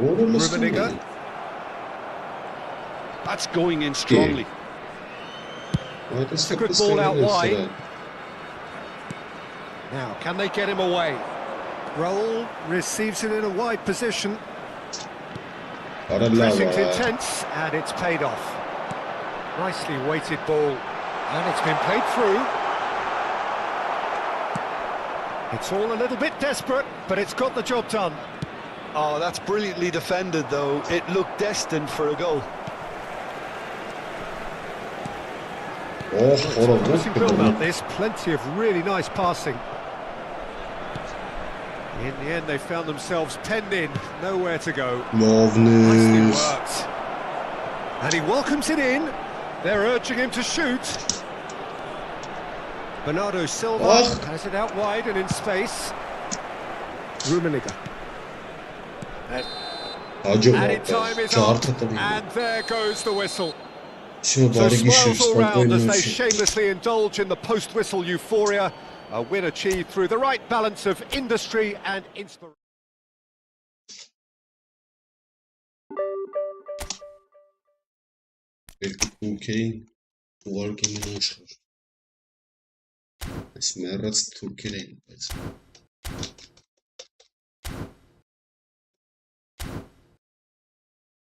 Oğlum nasıl Rummenigge. oldu? That's going in strongly. Hayda It's a good saklı ball out sayılır wide. sıra. Now, can they get him away? Raul receives it in a wide position. Ara Pressing's lava. intense, and it's paid off. Nicely weighted ball, and it's been played through. It's all a little bit desperate, but it's got the job done. Oh, that's brilliantly defended, though. It looked destined for a goal. Oh, ora Promising bu build kadar. up this, plenty of really nice passing. In the end, they found themselves penned in, nowhere to go. Nicely Lovnus. worked. And he welcomes it in. They're urging him to shoot. Bernardo Silva Oh. has it out wide and in space. Rummenigge. Acı Added time var. is Çağır up, tabii. and there goes the whistle. Şimdi So bari smiles geçiyoruz. all round as they Spokojnie. shamelessly indulge in the post-whistle euphoria. A win achieved through the right balance of industry and inspiration. Türkiye'nin duvar gemini uçar. Esmerrat Türkiye'nin.